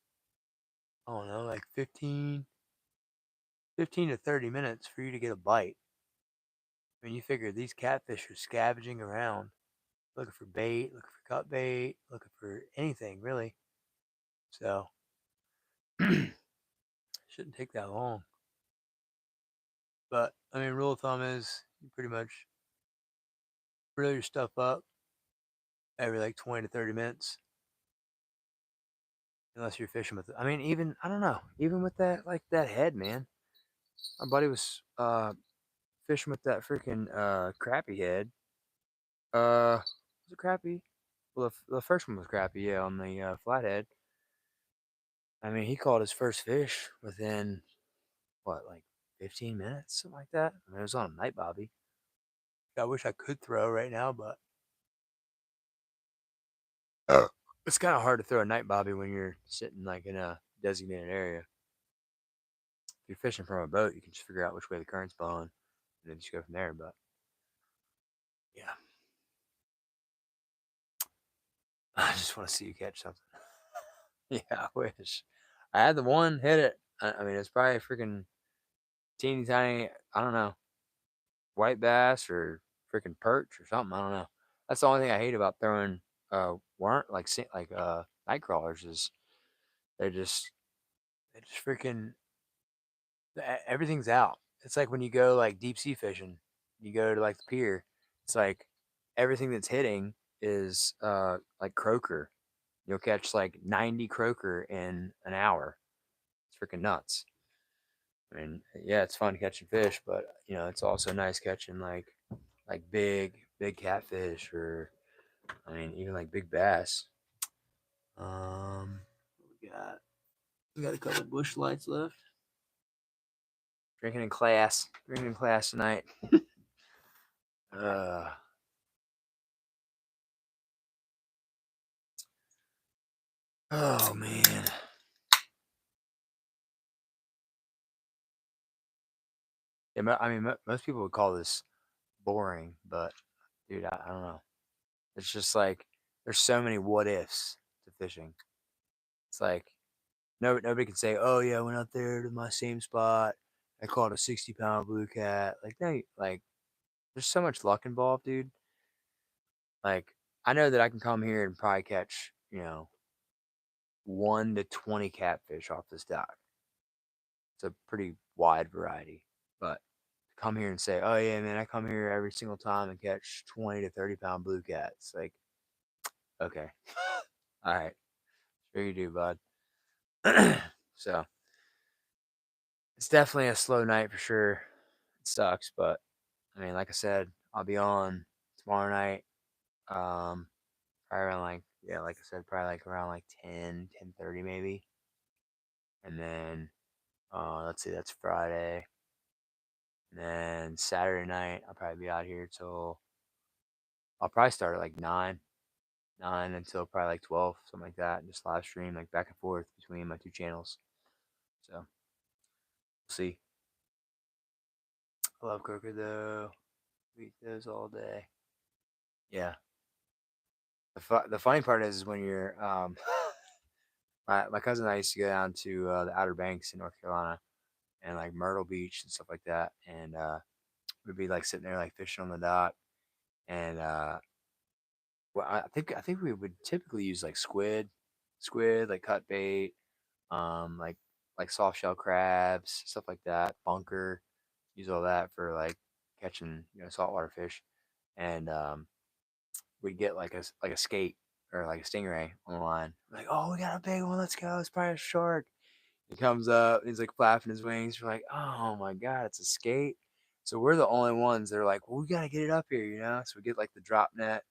I don't know, like 15 to 30 minutes for you to get a bite. I mean, you figure these catfish are scavenging around, looking for bait, looking for cut bait, looking for anything really. So, shouldn't take that long. But, I mean, rule of thumb is you pretty much reel your stuff up every like 20 to 30 minutes. Unless you're fishing with it. I mean, even, I don't know, even with that, like that head, man. My buddy was fishing with that freaking crappie head. Was it crappie? Well, the first one was crappie, yeah, on the flathead. I mean, he caught his first fish within what, like 15 minutes, something like that. I mean, it was on a night bobby. I wish I could throw right now, but it's kind of hard to throw a night bobby when you're sitting like in a designated area. If you're fishing from a boat, you can just figure out which way the current's blowing and then just go from there. But yeah, I just want to see you catch something. Yeah, I wish. I had the one hit it. I mean, it's probably a freaking teeny tiny. I don't know, white bass or freaking perch or something. I don't know. That's the only thing I hate about throwing weren't like night crawlers is they just they just freaking everything's out. It's like when you go like deep sea fishing, you go to like the pier. It's like everything that's hitting is like croaker. You'll catch like 90 croaker in an hour. It's freaking nuts. I mean, yeah, it's fun catching fish, but it's also nice catching like big catfish or I mean even like big bass. What we got a couple bush lights left. Drinking in class tonight. Uh, oh man, yeah, I mean most people would call this boring, but dude, I don't know. It's just like there's so many what ifs to fishing. It's like nobody can say, "Oh yeah, I went out there to my same spot. I caught a 60-pound blue cat." Like no, like there's so much luck involved, dude. Like I know that I can come here and probably catch 1 to 20 catfish off this dock. It's a pretty wide variety, but come here and say, "Oh yeah, man, I come here every single time and catch 20 to 30 pound blue cats." Like, okay, all right, sure you do, bud. So it's definitely a slow night for sure. It sucks, but I mean, like I said, I'll be on tomorrow night. Probably around like yeah, like I said, probably like around like 10:30 maybe, and then let's see, that's Friday, and then Saturday night I'll probably be out here till I'll probably start at like 9 until probably like 12, something like that, and just live stream like back and forth between my two channels. So we'll see. I love croaker though. We eat those all day. Yeah. The funny part is when you're my cousin and I used to go down to the Outer Banks in North Carolina and like Myrtle Beach and stuff like that, and we'd be like sitting there like fishing on the dock, and well, I think we would typically use like squid like cut bait, like soft shell crabs, stuff like that, bunker, use all that for like catching saltwater fish, and we'd get like a skate or like a stingray on the line. Like, oh, we got a big one, let's go, it's probably a shark. He comes up, he's like flapping his wings. We're like, oh my god, it's a skate. So we're the only ones that are like, well, we gotta get it up here. So we get like the drop net,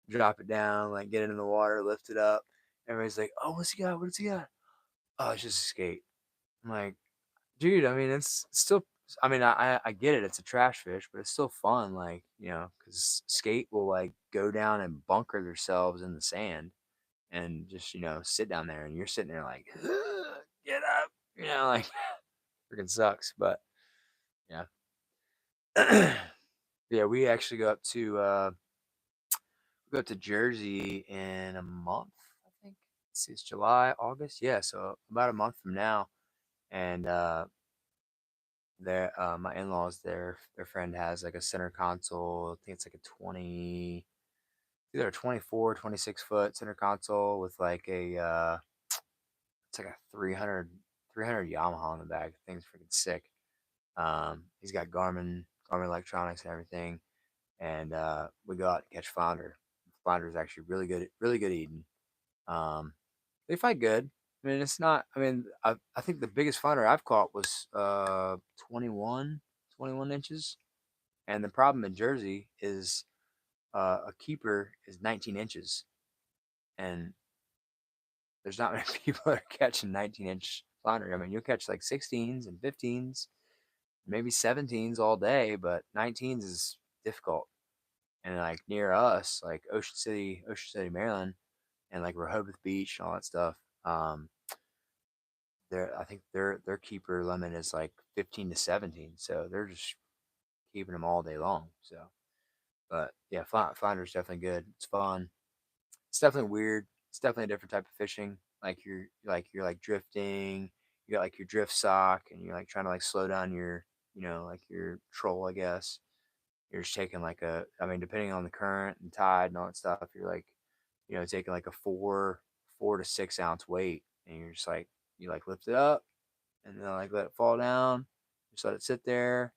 drop it down, like get it in the water, lift it up. Everybody's like, oh, what's he got? What's he got? Oh, it's just a skate. I'm like, dude, I mean, it's still. I mean, I get it. It's a trash fish, but it's still fun. Like because skate will like go down and bunker themselves in the sand and just sit down there, and you're sitting there like, get up, like freaking sucks. But yeah, yeah, we actually go up to Jersey in a month. I think. Let's see, it's July, August. Yeah, so about a month from now, and my in-laws, their friend has like a center console. I think it's like a 20, either a 24, 26 foot center console with like it's like a 300 Yamaha on the back. The thing's freaking sick. He's got Garmin electronics and everything, and we go out to catch flounder. Flounder is actually really good eating. Um, they fight good. I mean, it's not. I mean, I think the biggest flounder I've caught was 21, 21 inches. And the problem in Jersey is a keeper is 19 inches, and there's not many people that are catching 19-inch flounder. I mean, you'll catch like 16s and 15s, maybe 17s all day, but 19s is difficult. And like near us, like Ocean City, Maryland, and like Rehoboth Beach and all that stuff. I think their keeper limit is like 15 to 17, so they're just keeping them all day long. So, but yeah, Finder's definitely good. It's fun. It's definitely weird. It's definitely a different type of fishing. Like you're like drifting. You got like your drift sock, and you're like trying to like slow down your like your troll, I guess. You're just taking like I mean, depending on the current and tide and all that stuff, you're like taking like a 4 to 6 ounce weight, and you're just like you like lift it up and then like let it fall down. Just let it sit there,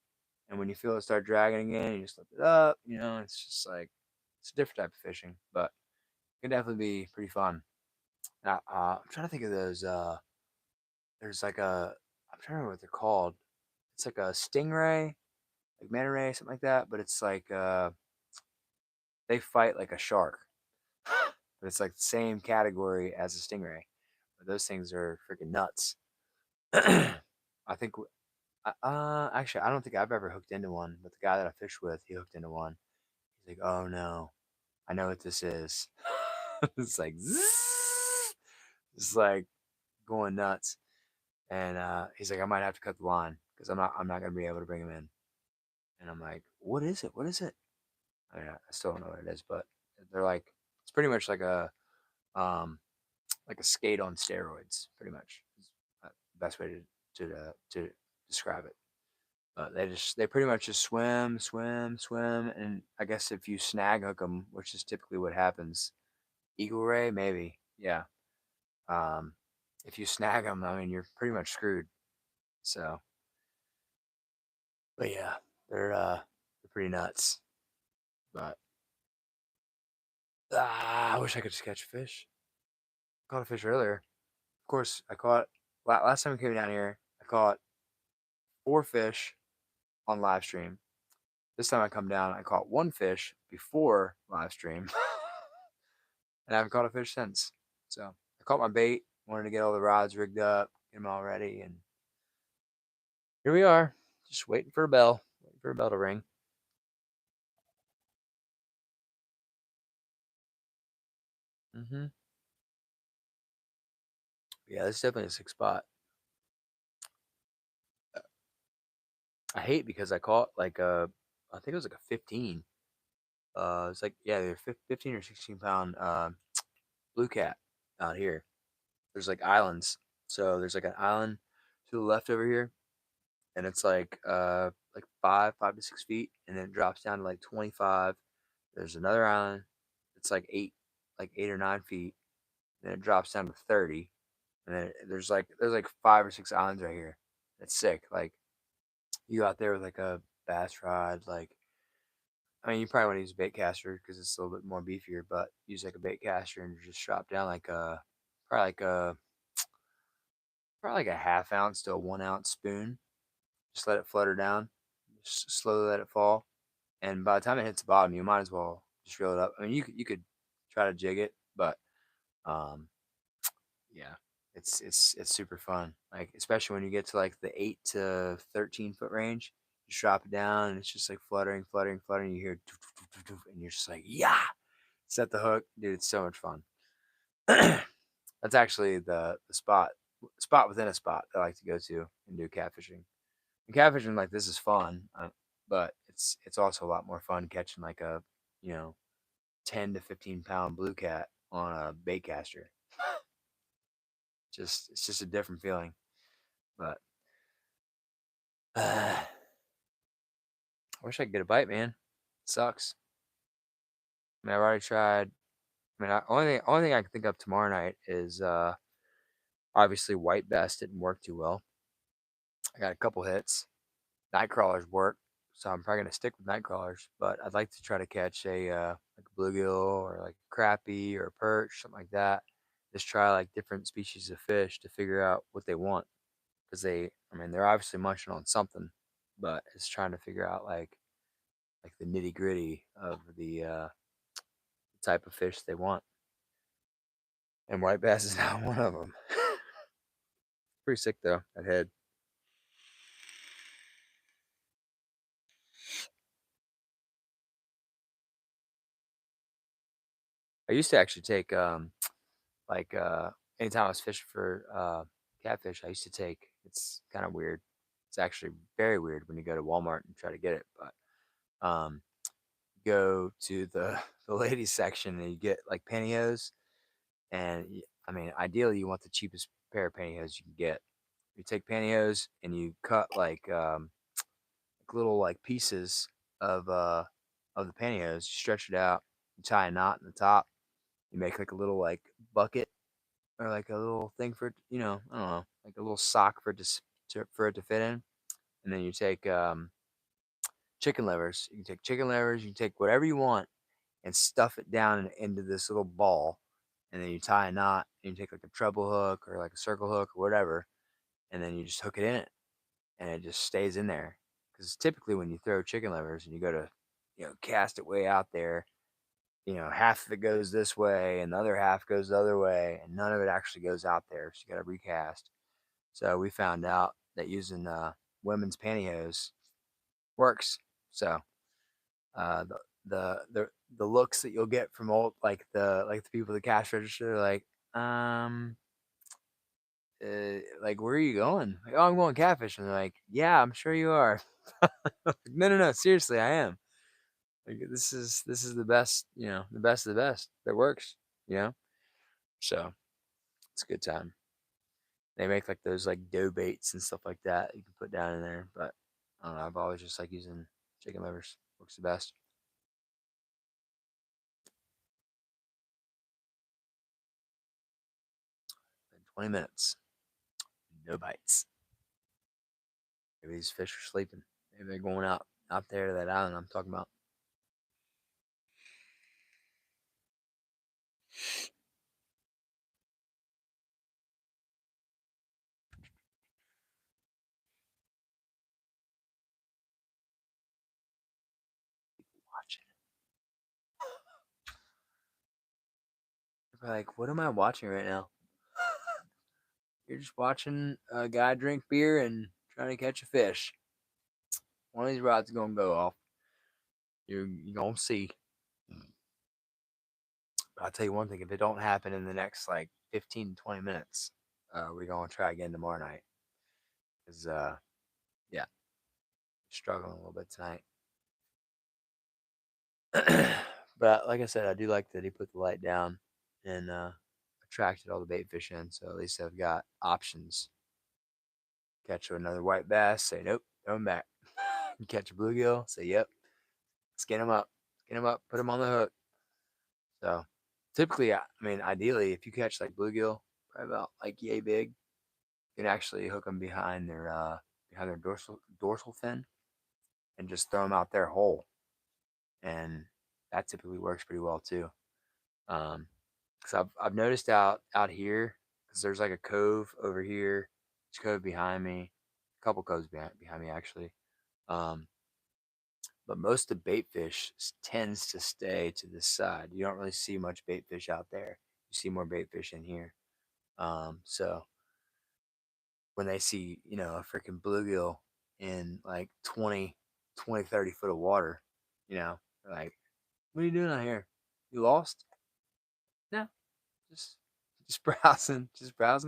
and when you feel it start dragging again, you just lift it up. It's just like it's a different type of fishing, but it can definitely be pretty fun. I'm trying to think of those. There's like I'm trying to remember what they're called. It's like a stingray, like manta ray, something like that. But it's like they fight like a shark, but it's like the same category as a stingray. But those things are freaking nuts. I think actually, I don't think I've ever hooked into one, but the guy that I fished with, he hooked into one. He's like, "Oh no, I know what this is." It's like, zzz, it's like going nuts. And he's like, "I might have to cut the line because I'm not gonna be able to bring him in." And I'm like, "What is it? What is it?" I mean, I still don't know what it is, but they're like, it's pretty much um like a skate on steroids, pretty much. Is the best way to describe it. They pretty much just swim, swim, swim, and I guess if you snag hook them, which is typically what happens, eagle ray maybe, yeah. Um, if you snag them, I mean you're pretty much screwed. So, but yeah, they're pretty nuts. But I wish I could just catch a fish. Caught a fish earlier. Of course, I caught last time I came down here. I caught 4 fish on live stream. This time I come down, I caught 1 fish before live stream, and I haven't caught a fish since. So I caught my bait. Wanted to get all the rods rigged up, get them all ready, and here we are, just waiting for a bell to ring. Mm-hmm. Yeah, this is definitely a sick spot. I hate because I caught like I think it was like a 15. It's like yeah, they're 15 or 16 pound blue cat out here. There's like islands, so there's like an island to the left over here, and it's like 5 to 6 feet, and then it drops down to like 25. There's another island. It's like 8 or 9 feet. Then it drops down to 30, and then there's like 5 or 6 islands right here. It's sick. Like you go out there with like a bass rod, like I mean, you probably want to use a bait caster because it's a little bit more beefier, but use like a bait caster and just drop down like probably like a probably like a half ounce to a 1 ounce spoon. Just let it flutter down. Just slowly let it fall. And by the time it hits the bottom, you might as well just reel it up. I mean, you could try to jig it, but um, yeah, it's super fun. Like especially when you get to like the 8 to 13 foot range, just drop it down and it's just like fluttering, fluttering, fluttering. You hear, doof, doof, doof, doof, and you're just like, yeah, set the hook, dude. It's so much fun. That's actually the spot within a spot that I like to go to and do catfishing. And catfishing like this is fun, but it's also a lot more fun catching like a you know 10 to 15 pound blue cat on a bait caster. Just it's just a different feeling. But I wish I could get a bite, man. It sucks. I mean, I've already tried. I mean, only thing I can think of tomorrow night is obviously white bass didn't work too well. I got a couple hits. Night crawlers work, so I'm probably gonna stick with night crawlers. But I'd like to try to catch a like a bluegill or like a crappie or a perch, something like that. just try like different species of fish to figure out what they want because I mean, they're obviously munching on something, but it's trying to figure out like the nitty gritty of the type of fish they want. And white bass is not one of them. Pretty sick though. That head. I used to actually take like anytime I was fishing for catfish, I used to take. It's kind of weird. It's actually very weird when you go to Walmart and try to get it, but go to the the ladies section and you get like pantyhose, and I mean, ideally you want the cheapest pair of pantyhose you can get. You take pantyhose and you cut like little like pieces of the pantyhose. You stretch it out. You tie a knot in the top. You make like a little like bucket or like a little thing for it, I don't know, like a little sock for it for it to fit in. And then you take chicken livers. You can take chicken livers. You can take whatever you want and stuff it down into this little ball. And then you tie a knot. And you take like a treble hook or like a circle hook or whatever, and then you just hook it in it, and it just stays in there. Because typically when you throw chicken livers and you go to, cast it way out there, half of it goes this way and the other half goes the other way, and none of it actually goes out there. So you got to recast. So we found out that using women's pantyhose works. So uh, the the looks that you'll get from old like the people at the cash register, like, um, like, where are you going? Like, oh, I'm going catfishing. They're like, yeah, I'm sure you are. No, no, no, seriously, I am. Like, this is the best, the best of the best that works, you know. So it's a good time. They make like those like dough baits and stuff like that you can put down in there. But I don't know. I've always just like using chicken livers. Works the best. In 20 minutes, no bites. Maybe these fish are sleeping. Maybe they're going out there to that island I'm talking about. Watching. They're like, what am I watching right now? You're just watching a guy drink beer and trying to catch a fish. One of these rods is gonna go off. You're gonna see. But I'll tell you one thing: if it don't happen in the next like 15 to 20 minutes, we're gonna try again tomorrow night. Cause yeah, struggling a little bit tonight. But like I said, I do like that he put the light down and attracted all the bait fish in. So at least I've got options. Catch another white bass, say nope, throw him back. Catch a bluegill, say yep, skin him up, put him on the hook. So typically, I mean, ideally, if you catch like bluegill, probably about like yay big, you can actually hook them behind their dorsal fin and just throw them out there whole, and that typically works pretty well too. Because I've noticed out here, because there's like a cove over here, there's a cove behind me, a couple coves behind me actually. Um, but most of the bait fish tends to stay to this side. You don't really see much bait fish out there. You see more bait fish in here. So when they see, a freaking bluegill in like 20, 20, 30 foot of water, they're like, what are you doing out here? You lost? No, just just browsing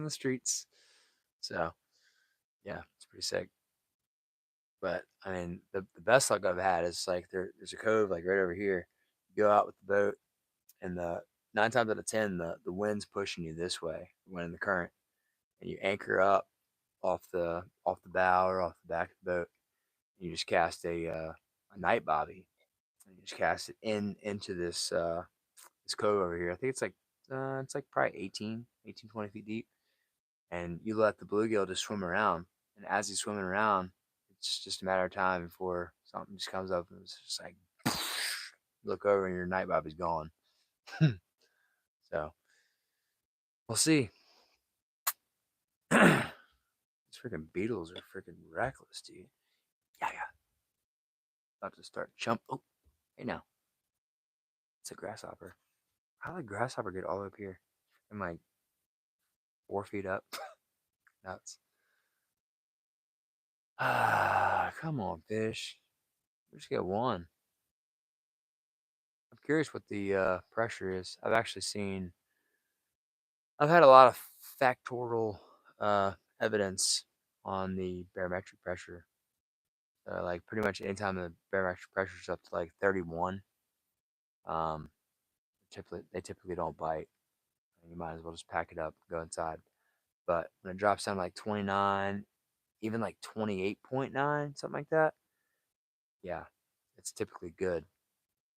the streets. So yeah, it's pretty sick. But I mean, the best luck I've had is like there's a cove like right over here. You go out with the boat, and the 9 times out of 10, the wind's pushing you this way, when in the current, and you anchor up off the bow or off the back of the boat. And you just cast a night bobby, and you just cast it into this cove over here. I think it's like probably 18, 20 feet deep, and you let the bluegill just swim around. And as he's swimming around, it's just a matter of time before something just comes up and it's just like look over and your night bobby's gone. So We'll see. These freaking beetles are freaking reckless, dude. Yeah, yeah. About to start jump. Oh, hey now. It's a grasshopper. How did a grasshopper get all the way up here? I'm like 4 feet up. Nuts. Ah, come on, fish. We just get one. I'm curious what the pressure is. I've had a lot of factorial evidence on the barometric pressure. Like pretty much anytime the barometric pressure is up to like 31, um, they typically don't bite. You might as well just pack it up, and go inside. But when it drops down to like 29, even like 28.9, something like that, yeah, it's typically good.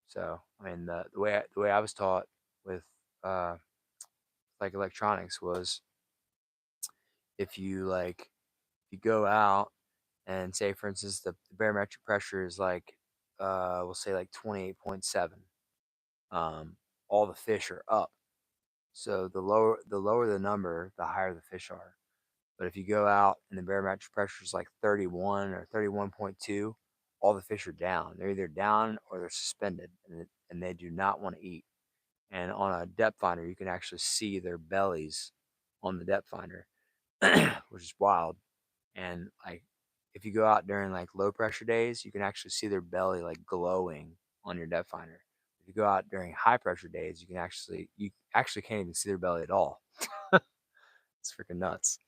So I mean, the way I was taught with uh, like electronics was if you go out and say for instance the barometric pressure is like we'll say like 28.7, um, all the fish are up. So the lower the number, the higher the fish are. But if you go out and the barometric pressure is like 31 or 31.2, all the fish are down. They're either down or they're suspended, and they do not want to eat. And on a depth finder, you can actually see their bellies on the depth finder, which is wild. And like, if you go out during like low pressure days, you can actually see their belly like glowing on your depth finder. If you go out during high pressure days, you actually can't even see their belly at all. It's freaking nuts.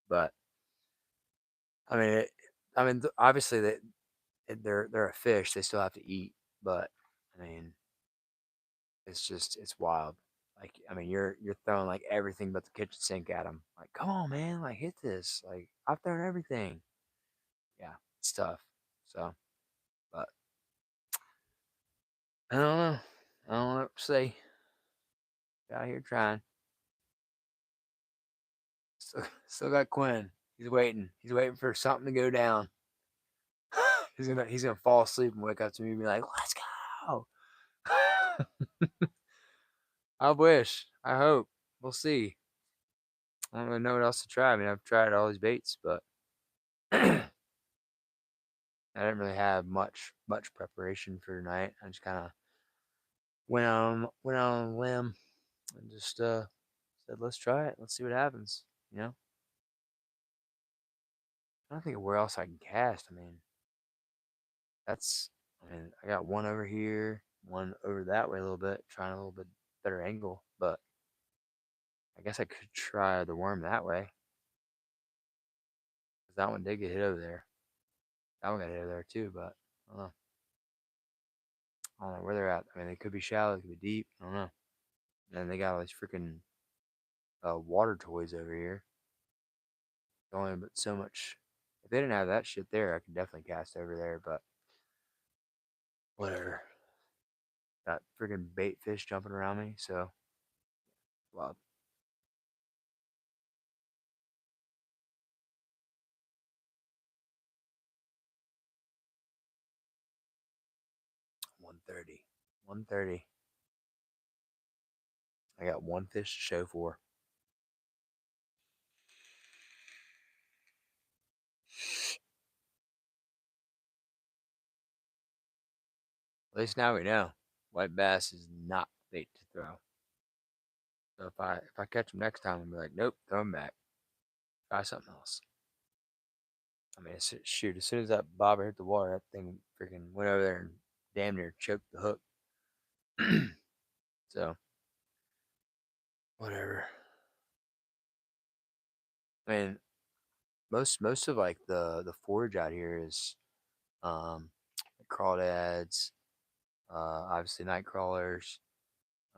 But I mean, obviously they're a fish. They still have to eat, but I mean, it's wild. Like, I mean, you're throwing like everything but the kitchen sink at them. Like, come on, man, like hit this. Like, I've thrown everything. Yeah, it's tough. So, but I don't know. I don't know what to say. Out here trying. Still got Quinn. He's waiting. He's waiting for something to go down. He's gonna fall asleep and wake up to me and be like, "Let's go." I wish. I hope. We'll see. I don't really know what else to try. I mean, I've tried all these baits, but I didn't really have much preparation for tonight. I just kind of went on a limb and just said, "Let's try it. Let's see what happens." You know, I don't think of where else I can cast. I mean, that's. I mean, I got one over here, one over that way a little bit, trying a little bit better angle. But I guess I could try the worm that way because that one did get hit over there. That one got hit over there too, but I don't know where they're at. I mean, they could be shallow, they could be deep. I don't know. And they got all these freaking water toys over here. Only but so much. If they didn't have that shit there, I could definitely cast over there. But whatever. Got freaking bait fish jumping around me. So, well, 130. 130. I got one fish to show for. At least now we know. White bass is not bait to throw. So if I catch them next time, I'll be like, nope, throw them back. Try something else. I mean, shoot, as soon as that bobber hit the water, that thing freaking went over there and damn near choked the hook. So, whatever. I mean, most of like the forage out here is um crawdads, obviously night crawlers,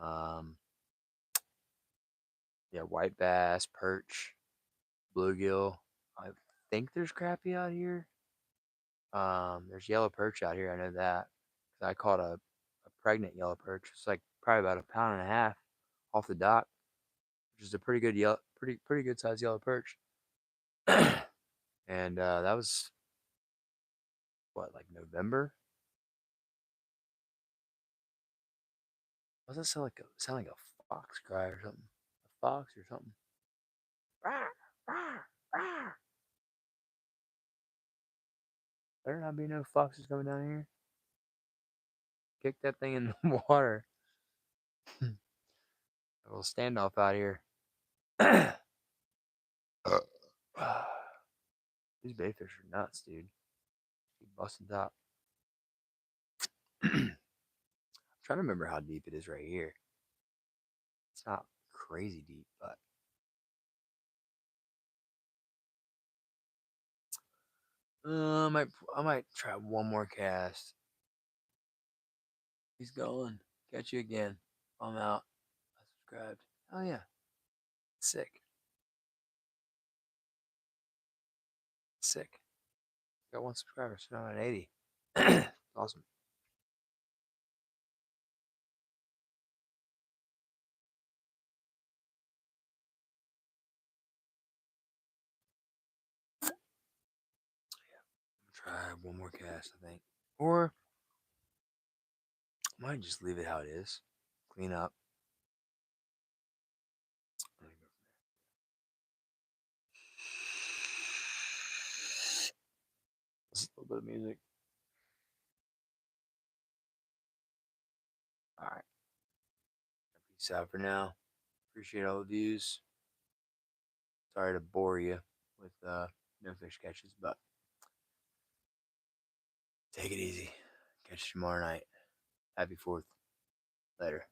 um, yeah, white bass, perch, bluegill. I think there's crappie out here. There's yellow perch out here. I know that 'cause I caught a pregnant yellow perch. It's like probably about a pound and a half off the dock, which is a pretty good pretty good sized yellow perch. And that was what, like November. What does that sound like? Sound like a fox cry or something? fox or something. Rawr, rawr, rawr. Better not be no foxes coming down here. Kick that thing in the water. A little standoff out here. These bait fish are nuts, dude. Keep busting top. I'm trying to remember how deep it is right here. It's not crazy deep, but I might try one more cast. He's going. Catch you again. I'm out. I subscribed. Oh yeah. Sick. Sick. Got one subscriber, so now I'm at 80. Awesome. Try one more cast, I think. Or I might just leave it how it is. Clean up. Just a little bit of music. Alright. Peace out for now. Appreciate all the views. Sorry to bore you with no fish catches, but take it easy. Catch you tomorrow night. Happy 4th. Later.